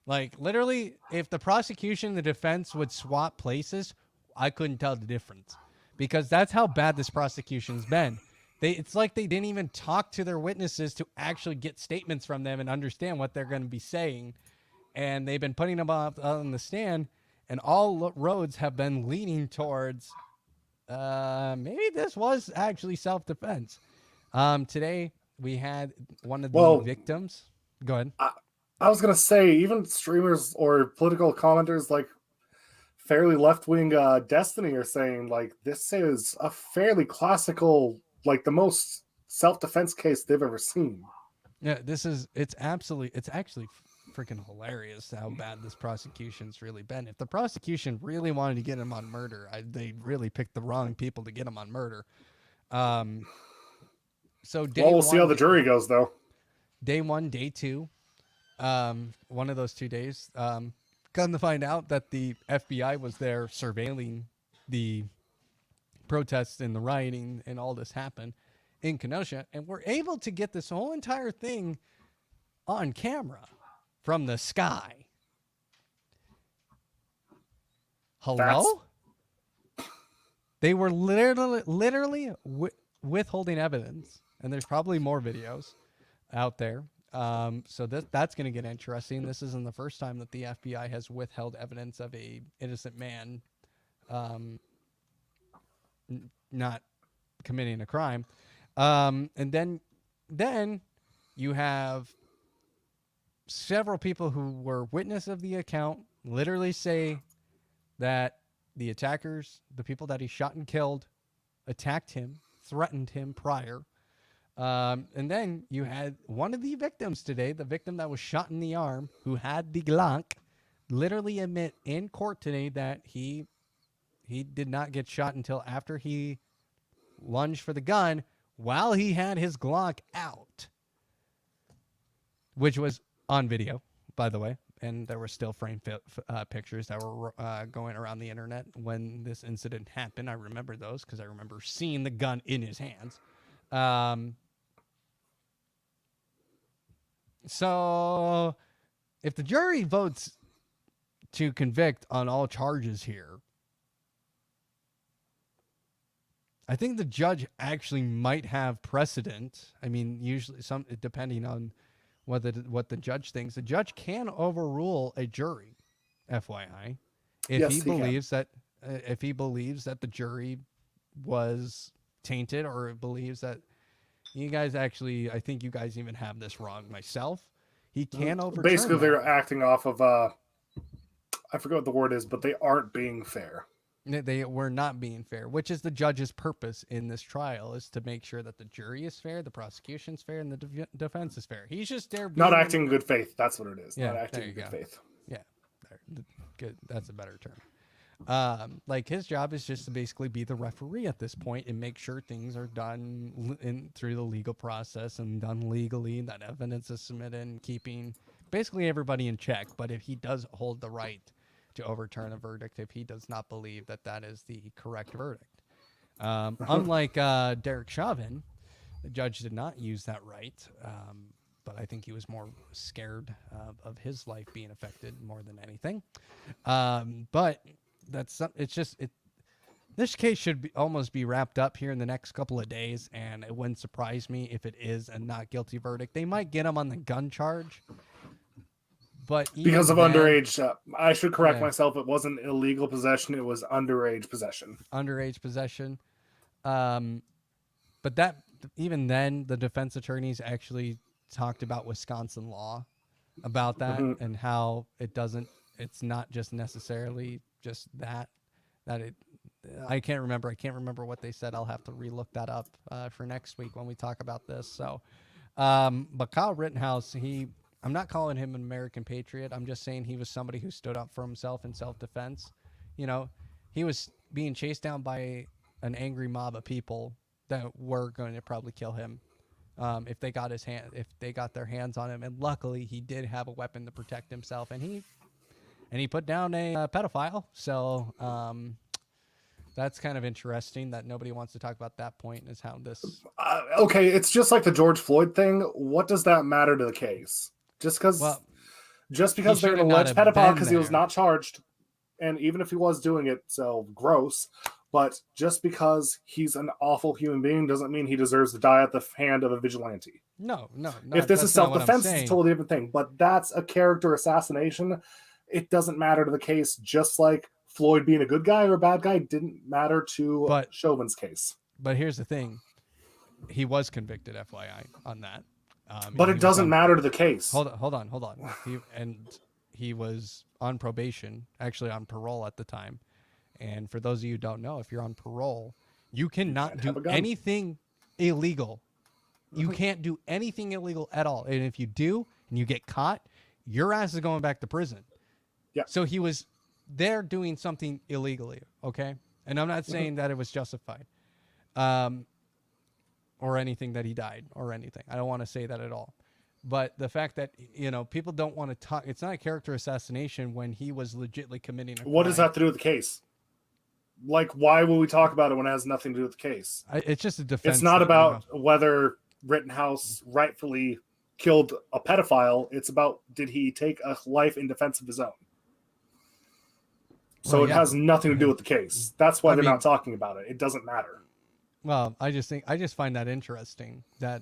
Like, literally, if the prosecution and the defense would swap places, I couldn't tell the difference. because that's how bad this prosecution's been. It's like they didn't even talk to their witnesses to actually get statements from them and understand what they're going to be saying. And they've been putting them up on the stand, and all roads have been leaning towards maybe this was actually self-defense. Today we had one of the victims. Go ahead. I was gonna say, even streamers or political commenters like fairly left-wing Destiny are saying like this is a fairly classical, like the most self-defense case they've ever seen. Yeah, it's actually freaking hilarious how bad this prosecution's really been. If the prosecution really wanted to get him on murder, they really picked the wrong people to get him on murder. So we'll see how the jury goes, though. Day 1, day 2, one of those 2 days, come to find out that the FBI was there surveilling the protests and the rioting and all this happened in Kenosha, and we're able to get this whole entire thing on camera from the sky. Hello? They were literally withholding evidence, and there's probably more videos out there. So that's going to get interesting. This isn't the first time that the FBI has withheld evidence of a innocent man not committing a crime. And then you have several people who were witness of the account literally say that the attackers, the people that he shot and killed, attacked him, threatened him prior. And then you had one of the victims today, the victim that was shot in the arm, who had the Glock, literally admit in court today that he did not get shot until after he lunged for the gun while he had his Glock out, which was on video, by the way. And there were still frame pictures that were going around the internet when this incident happened. I remember those because I remember seeing the gun in his hands. So if the jury votes to convict on all charges here, I think the judge actually might have precedent. I mean, usually depending on what the judge thinks, the judge can overrule a jury, FYI, if he believes that the jury was tainted, or believes that you guys actually, I think you guys even have this wrong myself. He can overturn. Basically, they're acting off of I forget what the word is, but they aren't being fair. They were not being fair, which is the judge's purpose in this trial, is to make sure that the jury is fair, the prosecution's fair, and the defense is fair. He's just there. Not acting in good faith. That's what it is. Yeah, not acting in good faith. Yeah, good. That's a better term. Like his job is just to basically be the referee at this point and make sure things are done through the legal process and done legally, that evidence is submitted, and keeping basically everybody in check. But if he does hold the right to overturn a verdict, if he does not believe that is the correct verdict. Unlike Derek Chauvin, the judge did not use that right, but I think he was more scared of his life being affected more than anything. But this case should almost be wrapped up here in the next couple of days, and it wouldn't surprise me if it is a not guilty verdict. They might get him on the gun charge, but because of underage, I should correct myself. It wasn't illegal possession; it was underage possession. Underage possession. But that, even then, the defense attorneys actually talked about Wisconsin law about that, and how it's not just necessarily just that it. I can't remember what they said. I'll have to relook that up for next week when we talk about this. So, but Kyle Rittenhouse, I'm not calling him an American patriot. I'm just saying he was somebody who stood up for himself in self-defense. You know, he was being chased down by an angry mob of people that were going to probably kill him if they got their hands on him. And luckily, he did have a weapon to protect himself, and he put down a pedophile. So that's kind of interesting that nobody wants to talk about that point, is how this. Okay, it's just like the George Floyd thing. What does that matter to the case? Just because they're an alleged pedophile because he was not charged, and even if he was doing it, so gross. But just because he's an awful human being doesn't mean he deserves to die at the hand of a vigilante. No. If this is that's not what I'm self-defense, it's a saying. totally different thing. But that's a character assassination. It doesn't matter to the case, just like Floyd being a good guy or a bad guy didn't matter to But- Chauvin's case. But here's the thing. He was convicted, FYI, on that. But it doesn't matter to the case. Hold on. He was on probation, actually on parole at the time. And for those of you who don't know, if you're on parole, you cannot can't have do a gun. anything illegal. You can't do anything illegal at all. And if you do and you get caught, your ass is going back to prison. Yeah. So he was there doing something illegally, okay? And I'm not saying that it was justified. Or anything that he died or anything. I don't want to say that at all. But the fact that, people don't want to talk, it's not a character assassination when he was legitimately committing a crime. What does that have to do with the case? Like, why will we talk about it when it has nothing to do with the case? It's just a defense. It's not thing, about whether Rittenhouse rightfully killed a pedophile. It's about, did he take a life in defense of his own? So Well, it yeah. has nothing to do with the case. That's why I they're mean- not talking about it. It doesn't matter. Well, I just find that interesting that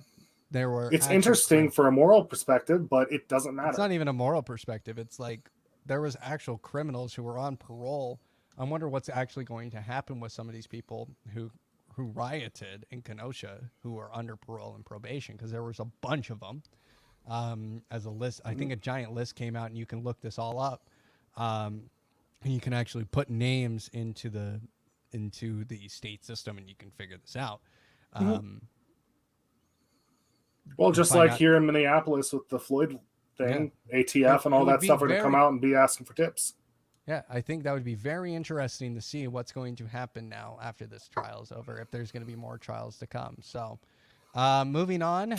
there were. It's actual interesting criminals. for a moral perspective, but it doesn't matter. It's not even a moral perspective. It's like there was actual criminals who were on parole. I wonder what's actually going to happen with some of these people who rioted in Kenosha who were under parole and probation, because there was a bunch of them. As a list, I think a giant list came out, and you can look this all up. And you can actually put names into the state system, and you can figure this out. Well, just find like out- here in Minneapolis with the Floyd thing, ATF and It all would that be stuff are going to come very- out and be asking for tips. Yeah, I think that would be very interesting to see what's going to happen now after this trial is over, if there's going to be more trials to come. So, moving on,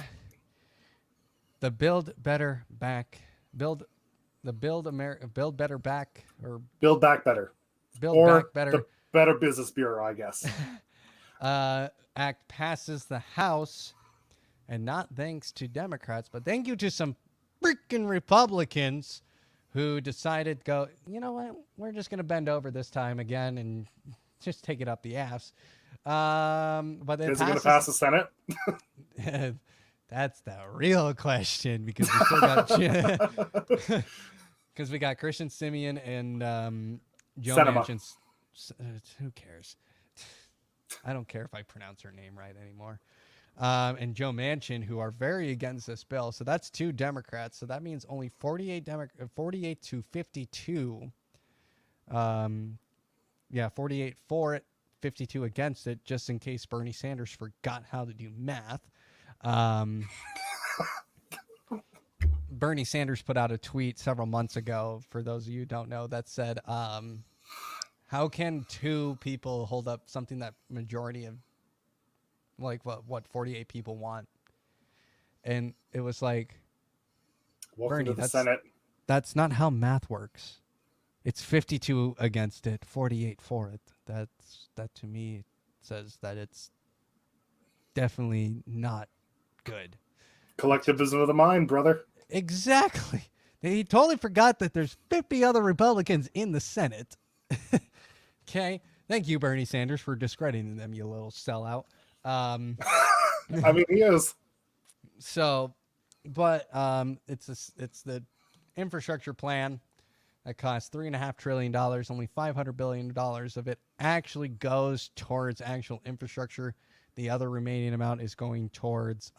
the Build Better Back, Build Better Back, or Build Back Better. Build Or Back Better the Better Business Bureau, I guess. Act passes the House, and not thanks to Democrats, but thank you to some freaking Republicans who decided to go, you know what, we're just going to bend over this time again and just take it up the ass. But Is it going to pass the Senate? That's the real question, because we still got because we got Christian Simeon and Joe Sinema. Manchin. Who cares? I don't care if I pronounce her name right anymore. And Joe Manchin, who are very against this bill. So that's 2 Democrats. So that means only 48 to 52. 48 for it, 52 against it, just in case Bernie Sanders forgot how to do math. Bernie Sanders put out a tweet several months ago, for those of you who don't know, that said, how can 2 people hold up something that majority of, like, what 48 people want? And it was like, Welcome Bernie, to the Senate. that's not how math works. It's 52 against it, 48 for it. That to me says that it's definitely not good. Collectivism of the mind, brother. Exactly. He totally forgot that there's 50 other Republicans in the Senate. Okay. Thank you, Bernie Sanders, for discrediting them, you little sellout. I mean, he is. So, but it's the infrastructure plan that costs $3.5 trillion. Only $500 billion of it actually goes towards actual infrastructure. The other remaining amount is going towards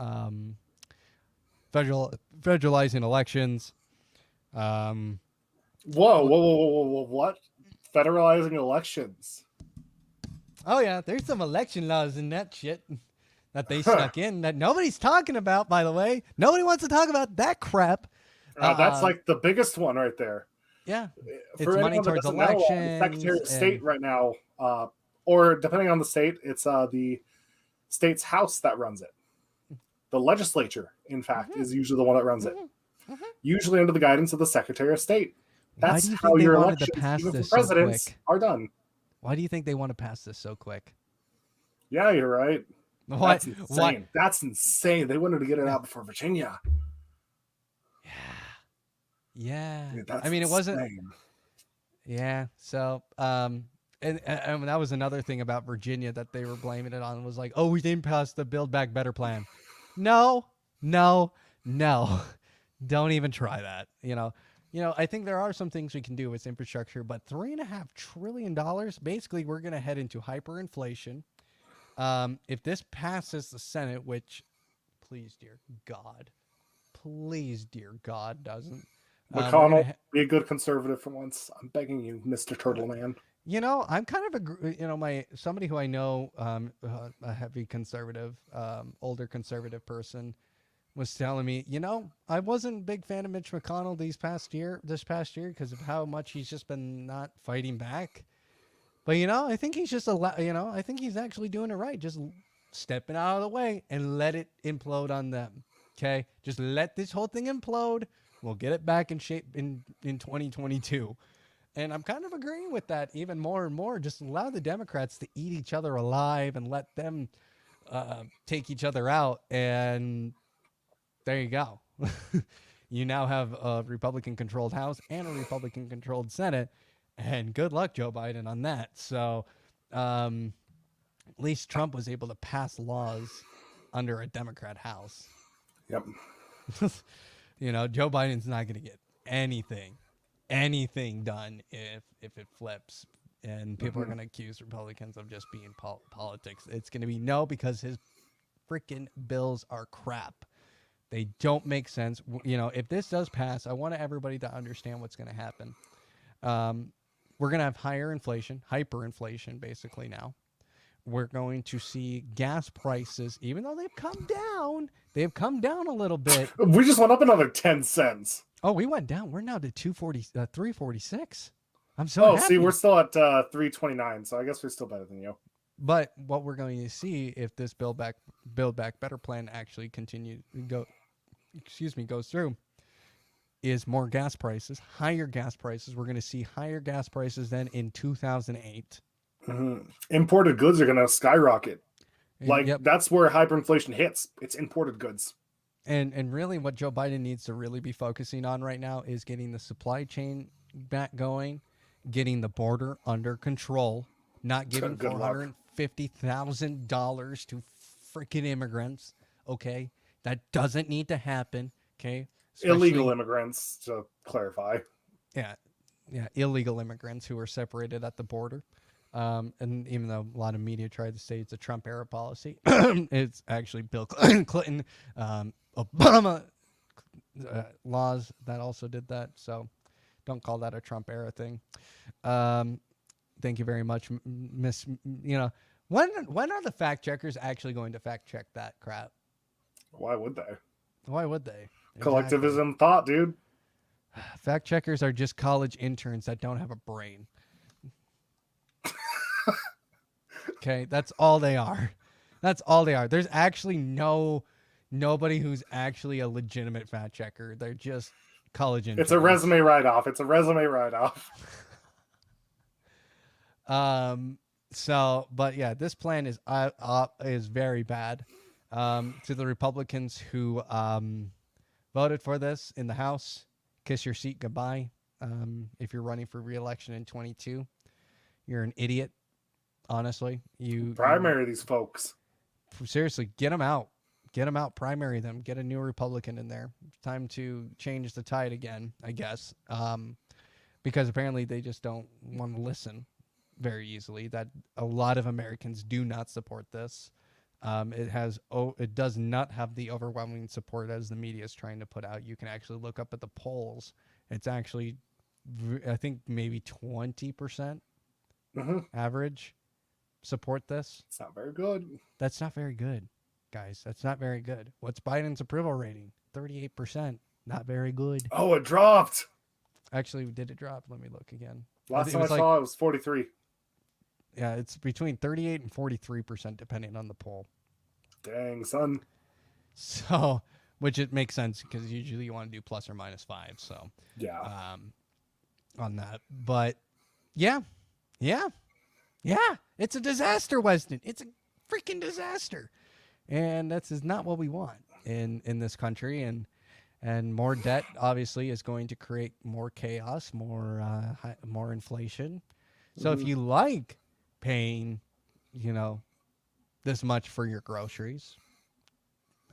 federalizing elections. Whoa, what? Federalizing elections. Oh yeah, there's some election laws in that shit that they snuck in that nobody's talking about, by the way. Nobody wants to talk about that crap. That's like the biggest one right there. Yeah. For money anyone that towards doesn't know, the elections Secretary of State and- right now, or depending on the state, it's the state's House that runs it. The legislature, in fact, is usually the one that runs it. Usually under the guidance of the Secretary of State. Why That's do you how think they your wanted to elections, pass even for this so presidents, quick? are done. Why do you think they want to pass this so quick? Yeah, you're right. Why? That's insane. That's insane. They wanted to get it out before Virginia. Yeah. Dude, that's I mean, it wasn't. insane. Yeah. So, And that was another thing about Virginia that they were blaming it on, was like, oh, we didn't pass the Build Back Better plan. No, no, no. Don't even try that. I think there are some things we can do with infrastructure, but $3.5 trillion, basically we're going to head into hyperinflation. If this passes the Senate, which please, dear God, doesn't. McConnell, be a good conservative for once. I'm begging you, Mr. Turtle Man. I'm kind of somebody who I know, a heavy conservative, older conservative person, was telling me, I wasn't a big fan of Mitch McConnell this past year because of how much he's just been not fighting back. But I think he's just I think he's actually doing it right, just stepping out of the way and let it implode on them. Okay, just let this whole thing implode. We'll get it back in shape in 2022. And I'm kind of agreeing with that even more and more. Just allow the Democrats to eat each other alive and let them take each other out. And there you go. You now have a Republican-controlled House and a Republican-controlled Senate. And good luck, Joe Biden, on that. So at least Trump was able to pass laws under a Democrat House. Yep. Joe Biden's not going to get anything done if it flips, and people are going to accuse Republicans of just being politics. It's going to be no, because his freaking bills are crap. They don't make sense. If this does pass, I want everybody to understand what's going to happen. We're going to have higher inflation, hyperinflation, basically now. We're going to see gas prices, even though they've come down a little bit. We just went up another 10 cents. Oh, we went down. We're now to 346. I'm so happy. See, we're still at 329, so I guess we're still better than you. But what we're going to see if this Build Back Better plan actually goes through, is more gas prices, higher gas prices. We're going to see higher gas prices than in 2008. Mm-hmm. Imported goods are going to skyrocket. That's where hyperinflation hits. It's imported goods. And really what Joe Biden needs to really be focusing on right now is getting the supply chain back going, getting the border under control, not giving $450,000 to freaking immigrants. Okay. That doesn't need to happen. Okay. Illegal immigrants, to clarify. Yeah. Illegal immigrants who are separated at the border. And even though a lot of media tried to say it's a Trump era policy, it's actually Bill Clinton, Obama laws that also did that. So don't call that a Trump era thing. Thank you very much, Miss. When are the fact checkers actually going to fact check that crap? Why would they? Exactly. Collectivism thought, dude. Fact checkers are just college interns that don't have a brain. Okay, that's all they are. There's actually nobody who's actually a legitimate fact checker. They're just college interns. It's a resume write-off. But yeah, this plan is very bad. To the Republicans who voted for this in the House, kiss your seat goodbye. If you're running for re-election in 2022, you're an idiot. Honestly, primary these folks. Seriously, get them out. Primary them. Get a new Republican in there. It's time to change the tide again, I guess. Because apparently they just don't want to listen very easily. That a lot of Americans do not support this. It does not have the overwhelming support as the media is trying to put out. You can actually look up at the polls. It's actually, I think, maybe 20% average support this. It's not very good. That's not very good, guys. That's not very good. What's Biden's approval rating? 38%. Not very good. Oh, it dropped. Actually, did it drop? Let me look again. Last time I saw it was 43. Yeah, it's between 38 and 43% depending on the poll. Dang, son. So, which it makes sense because usually you want to do plus or minus 5. So, yeah. On that. But, yeah. It's a disaster, Weston. It's a freaking disaster. And that's not what we want in this country. And more debt, obviously, is going to create more chaos, more inflation. So if you like paying, you know, this much for your groceries,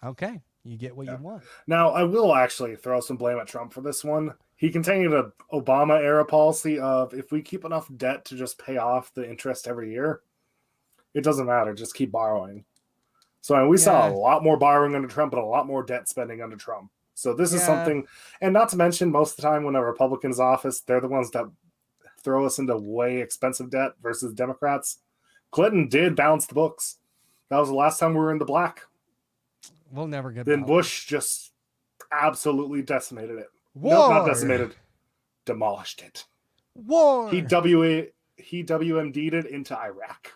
okay, you get what you want. Now, I will actually throw some blame at Trump for this one. He continued a Obama era policy of if we keep enough debt to just pay off the interest every year, it doesn't matter, just keep borrowing. So we saw a lot more borrowing under Trump and a lot more debt spending under Trump. So this is something, and not to mention, most of the time when a Republican's office, they're the ones that throw us into way expensive debt versus Democrats. Clinton did balance the books. That was the last time we were in the black. We'll never get. Then Bush just absolutely decimated it. War. No, not decimated. Demolished it. War. He WMD'd it into Iraq.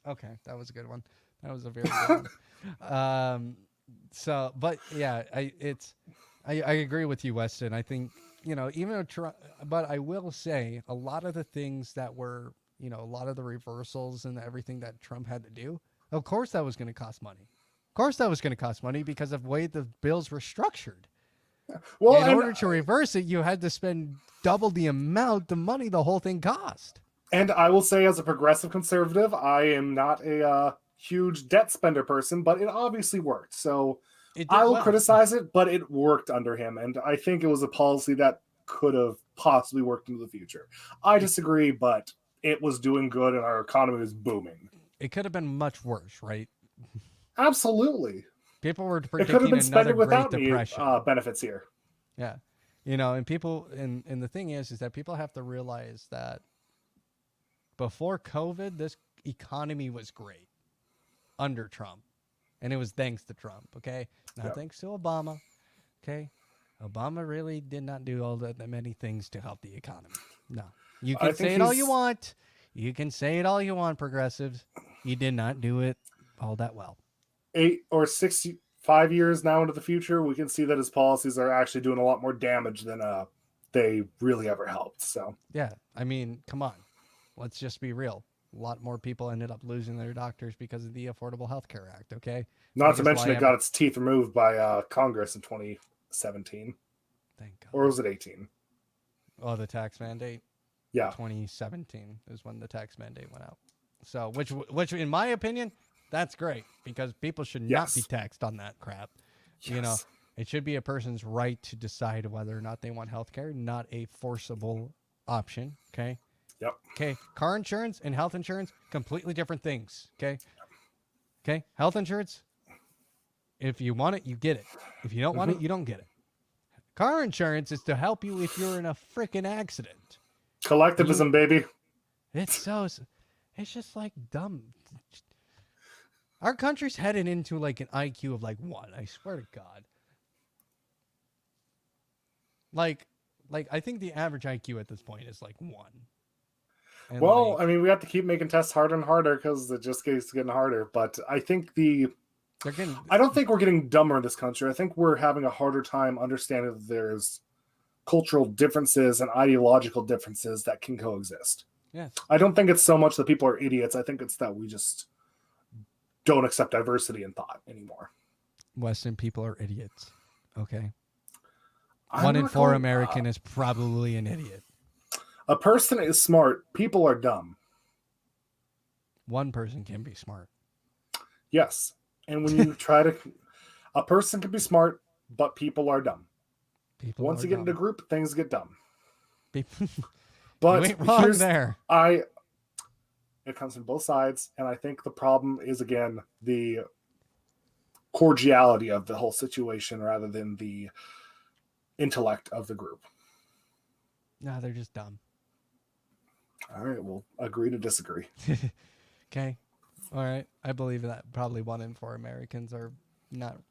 Okay, that was a good one. That was a very good one. So, but yeah, I agree with you, Weston. I think, you know, even though Trump, but I will say a lot of the things that were, you know, a lot of the reversals and everything that Trump had to do, of course that was going to cost money. Of course that was going to cost money because of the way the bills were structured. Well, in order to reverse it, you had to spend double the amount, the money the whole thing cost. And I will say, as a progressive conservative, I am not a huge debt spender person, but it obviously worked. So I will criticize it, but it worked under him. And I think it was a policy that could have possibly worked into the future. I disagree, but it was doing good and our economy was booming. It could have been much worse, right? Absolutely. People were predicting another Great Depression. Benefits here. Yeah. You know, and people, and the thing is that people have to realize that before COVID, this economy was great under Trump. And it was thanks to Trump, okay? Not thanks to Obama, okay? Obama really did not do all that many things to help the economy. No. You can say it all you want. You can say it all you want, progressives. He did not do it all that well. 8 or 5 years now into the future, we can see that his policies are actually doing a lot more damage than they really ever helped. So yeah, I mean, come on. Let's just be real. A lot more people ended up losing their doctors because of the Affordable Health Care Act, okay? Not to mention it got its teeth removed by Congress in 2017. Thank God. Or was it 18? Oh, the tax mandate? Yeah. 2017 is when the tax mandate went out. So, which in my opinion, that's great because people should not be taxed on that crap. Yes. You know, it should be a person's right to decide whether or not they want health care, not a forcible option, okay? Yep. Okay. Car insurance and health insurance, completely different things. Okay. Okay. Health insurance, if you want it, you get it. If you don't want it, you don't get it. Car insurance is to help you if you're in a freaking accident. Collectivism, baby. It's just like dumb. Our country's headed into like an IQ of like 1. I swear to God. Like I think the average IQ at this point is like 1. And well, I mean, we have to keep making tests harder and harder because it just keeps getting harder. But I think I don't think we're getting dumber in this country. I think we're having a harder time understanding that there's cultural differences and ideological differences that can coexist. Yes. I don't think it's so much that people are idiots. I think it's that we just don't accept diversity in thought anymore. Western people are idiots. Okay. 1 in 4 American is probably an idiot. A person is smart. People are dumb. 1 person can be smart. Yes. And when you a person can be smart, but people are dumb. Once you get into a group, things get dumb. But you ain't wrong there. It comes from both sides. And I think the problem is, again, the cordiality of the whole situation rather than the intellect of the group. No, they're just dumb. All right, we'll agree to disagree. Okay. All right. I believe that probably 1 in 4 Americans are not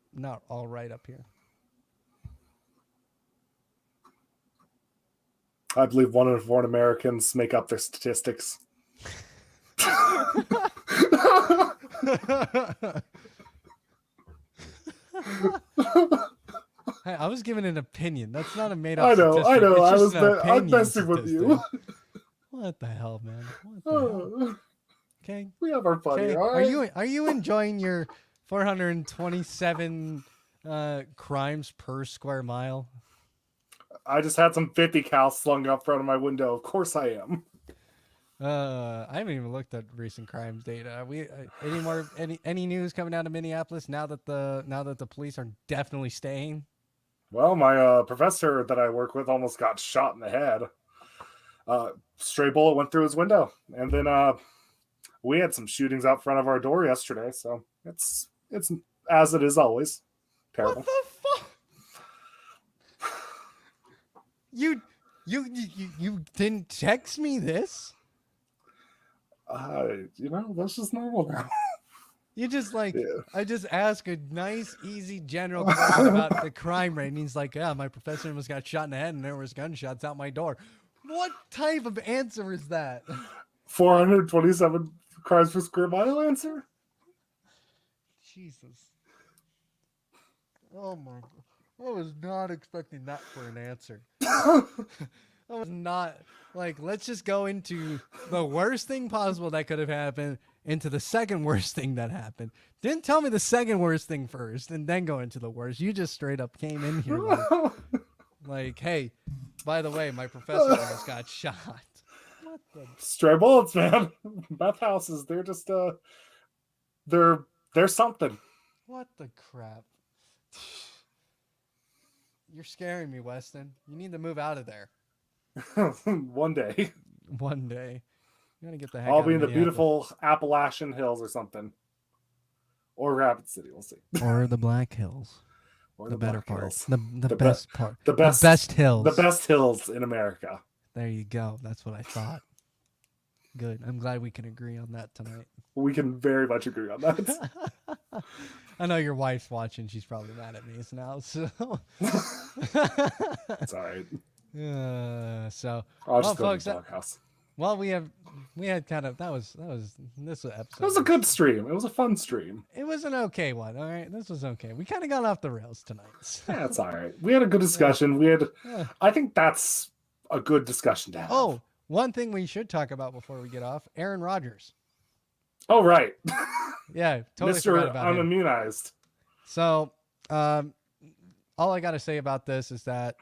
all right up here. I believe 1 in 4 Americans make up their statistics. Hey, I was giving an opinion. That's not a made-up statistic. I know. I'm messing with you. What the hell, man? What the hell? Okay. We have our fun here, all right? Are you enjoying your 427 crimes per square mile? I just had some 50 cal slung up front of my window. Of course I am. I haven't even looked at recent crimes data. Any news coming out of Minneapolis now that the police are definitely staying? Well, my professor that I work with almost got shot in the head. Stray bullet went through his window, and then we had some shootings out front of our door yesterday. So it's as it is always. Terrible. What the fuck? You didn't text me this? That's just normal now. You just Yeah. I just ask a nice, easy, general question about the crime rate, and he's like, "Yeah, my professor almost got shot in the head, and there was gunshots out my door." What type of answer is that? 427 crimes per square mile answer. Jesus. Oh my God. I was not expecting that for an answer. I was not let's just go into the worst thing possible that could have happened into the second worst thing that happened. Didn't tell me the second worst thing first and then go into the worst. You just straight up came in here hey, by the way, my professor almost got shot. What the? Stray bullets, man. Meth houses, they're just they're something. What the crap? You're scaring me, Weston. You need to move out of there. One day. One day. You gotta get the heck I'll out be of in the Minneapolis. beautiful Appalachian Hills or something. Or Rapid City, we'll see. Or the Black Hills. Or The better Black part. Hills. The The best part. the best- The best hills. The best hills in America. There you go. That's what I thought. Good. I'm glad we can agree on that tonight. We can very much agree on that. I know your wife's watching. She's probably mad at me now. So, It's all right. well, I'll just go folks, to the doghouse. well, we had kind of this episode. It was a good stream. It was a fun stream. It was an okay one. All right, this was okay. We kind of got off the rails tonight. So. Yeah, it's all right. We had a good discussion. Yeah. I think that's a good discussion to have. Oh, one thing we should talk about before we get off: Aaron Rodgers. Oh, right. Yeah, totally forgot Mr. about him. Unimmunized. So, all I got to say about this is that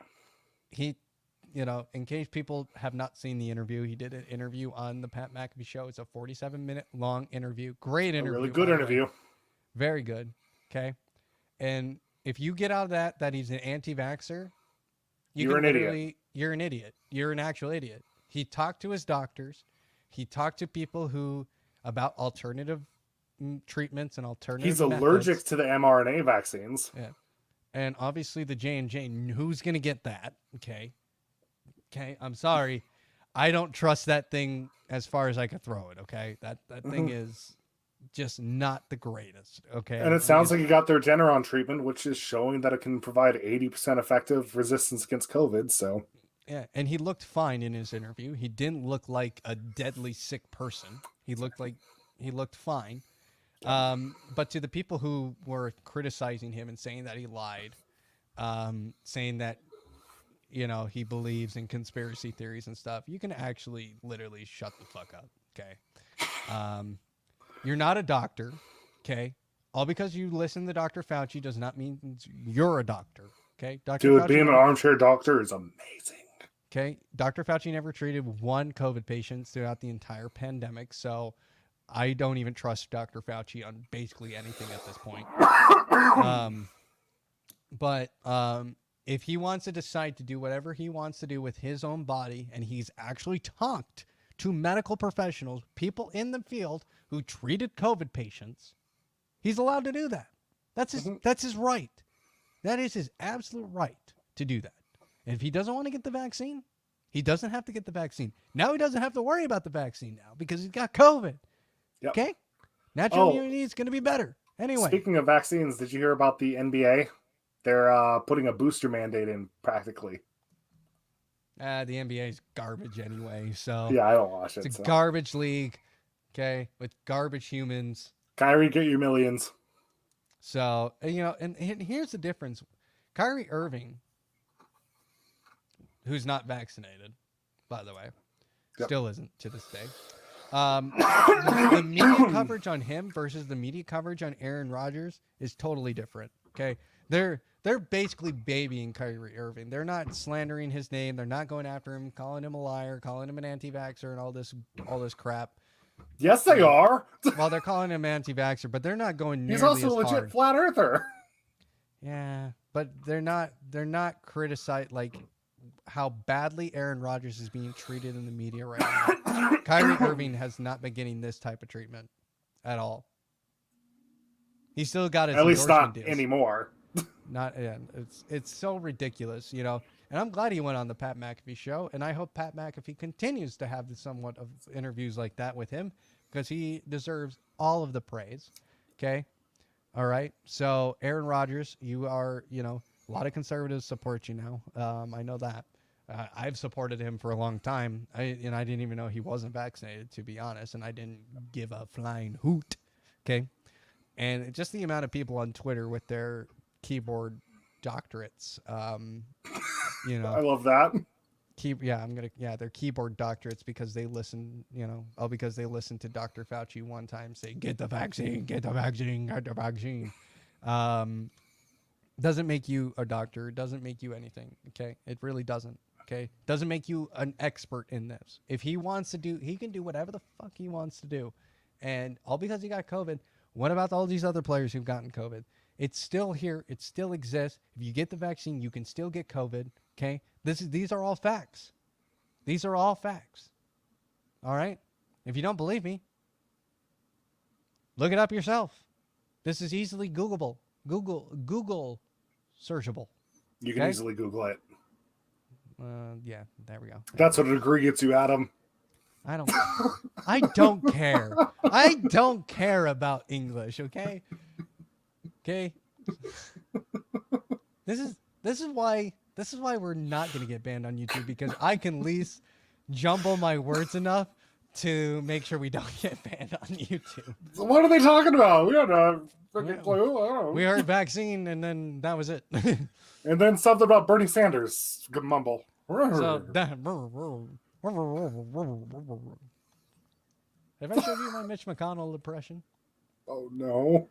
he, in case people have not seen the interview, he did an interview on the Pat McAfee show. It's a 47-minute long interview. Great A interview. really by good the way. interview. Very good. Okay. And if you get out of that he's an anti-vaxxer, You're an idiot. You're an idiot. You're an actual idiot. He talked to his doctors. He talked to people about alternative treatments and alternative He's methods. allergic to the mRNA vaccines. Yeah. And obviously the J&J, who's going to get that? Okay. I'm sorry. I don't trust that thing as far as I could throw it. Okay. That thing is just not the greatest. Okay. And it sounds like he got their Regeneron treatment, which is showing that it can provide 80% effective resistance against COVID. So, yeah. And he looked fine in his interview. He didn't look like a deadly sick person. He looked fine. But to the people who were criticizing him and saying that he lied, saying that, he believes in conspiracy theories and stuff, you can actually literally shut the fuck up. Okay. You're not a doctor. Okay. All because you listen to Dr. Fauci does not mean you're a doctor. Okay. Dr. dude, Fauci being an armchair doctor is amazing. Okay. Dr. Fauci never treated one COVID patient throughout the entire pandemic. So I don't even trust Dr. Fauci on basically anything at this point. But if he wants to decide to do whatever he wants to do with his own body, and he's actually talked to medical professionals, people in the field who treated COVID patients, he's allowed to do that. That's his right. That is his absolute right to do that. And if he doesn't want to get the vaccine, he doesn't have to get the vaccine. Now he doesn't have to worry about the vaccine now because he's got COVID. Yep. Okay? Natural immunity is going to be better. Anyway. Speaking of vaccines, did you hear about the NBA? They're putting a booster mandate in practically. The NBA is garbage anyway. So Yeah, I don't watch it. it's a So. garbage league, okay, with garbage humans. Kyrie, get your millions. So, and here's the difference. Kyrie Irving, who's not vaccinated, by the way, Yep. still isn't to this day. The media coverage on him versus the media coverage on Aaron Rodgers is totally different. Okay, they're they're basically babying Kyrie Irving. They're not slandering his name. They're not going after him, calling him a liar, calling him an anti-vaxxer, and all this crap. Yes, they are. Well, they're calling him anti-vaxxer, but they're not going nearly He's also a as legit hard. flat earther. Yeah, but they're not criticized like how badly Aaron Rodgers is being treated in the media right now. Kyrie Irving has not been getting this type of treatment at all. He's still got his At least not deals. anymore. Not yeah, it's so ridiculous, you know. And I'm glad he went on the Pat McAfee show, and I hope Pat McAfee continues to have somewhat of interviews like that with him because he deserves all of the praise. Okay, all right. So Aaron Rodgers, you are, you know, a lot of conservatives support you now. I know that. I've supported him for a long time. I didn't even know he wasn't vaccinated, to be honest, and I didn't give a flying hoot. Okay, and just the amount of people on Twitter with their keyboard doctorates, you know, I love that. They're keyboard doctorates because they listen, you know, because they listened to Dr. Fauci one time say, get the vaccine, get the vaccine, get the vaccine. Doesn't make you a doctor, doesn't make you anything. Okay. It really doesn't. Okay. Doesn't make you an expert in this. If he wants to do, he can do whatever the fuck he wants to do. And all because he got COVID. What about all these other players who've gotten COVID? It's still here. It still exists. If you get the vaccine, you can still get COVID. Okay. These are all facts. These are all facts. All right. If you don't believe me, look it up yourself. This is easily Googleable. Google searchable. You can easily Google it. Yeah, there we go. That's what a degree gets you, Adam. I don't care. I don't care about English, okay? Okay. This is why we're not going to get banned on YouTube, because I can at least jumble my words enough to make sure we don't get banned on YouTube. So what are they talking about? We had a freaking clue. I don't know. We heard vaccine and then that was it. And then something about Bernie Sanders. Good mumble. So that, have I showed you my Mitch McConnell impression? Oh no.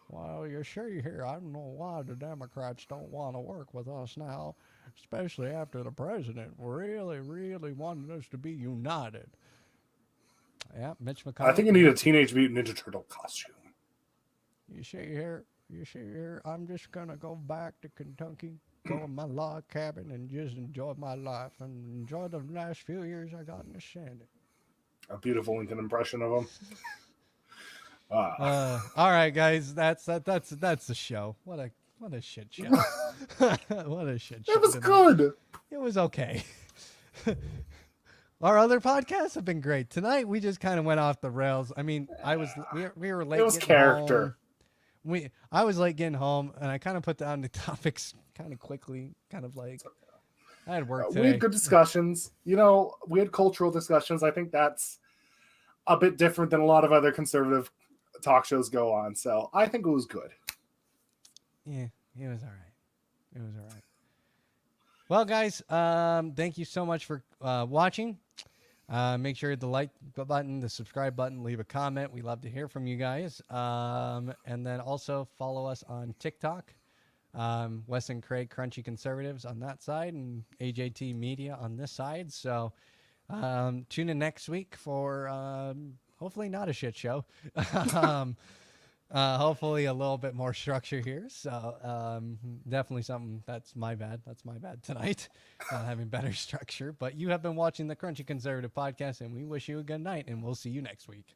Well, you see here, I don't know why the Democrats don't want to work with us now, especially after the president really, really wanted us to be united. Yeah, Mitch McConnell. I think you need a Teenage Mutant Ninja Turtle costume. You see here, I'm just going to go back to Kentucky, go in my log cabin and just enjoy my life and enjoy the last few years I got in the Sandy. A beautiful Lincoln impression of him. All right, guys, that's the show. What a shit show. What a shit show. It was good. It was okay. Our other podcasts have been great. Tonight we just kind of went off the rails. I mean, we were late. It was character. Home. I was late getting home, and I kind of put down the topics kind of quickly. Kind of like I had work today. We had good discussions. You know, we had cultural discussions. I think that's a bit different than a lot of other conservative talk shows go on. So I think it was good. Yeah, it was all right. It was all right. Well, guys, thank you so much for watching. Make sure the like button, the subscribe button, leave a comment. We love to hear from you guys. And then also follow us on TikTok. Wes and Craig Crunchy Conservatives on that side, and AJT Media on this side. So tune in next week for hopefully not a shit show. Hopefully a little bit more structure here. So definitely something that's my bad. That's my bad tonight, not having better structure. But you have been watching the Crunchy Conservative Podcast, and we wish you a good night, and we'll see you next week.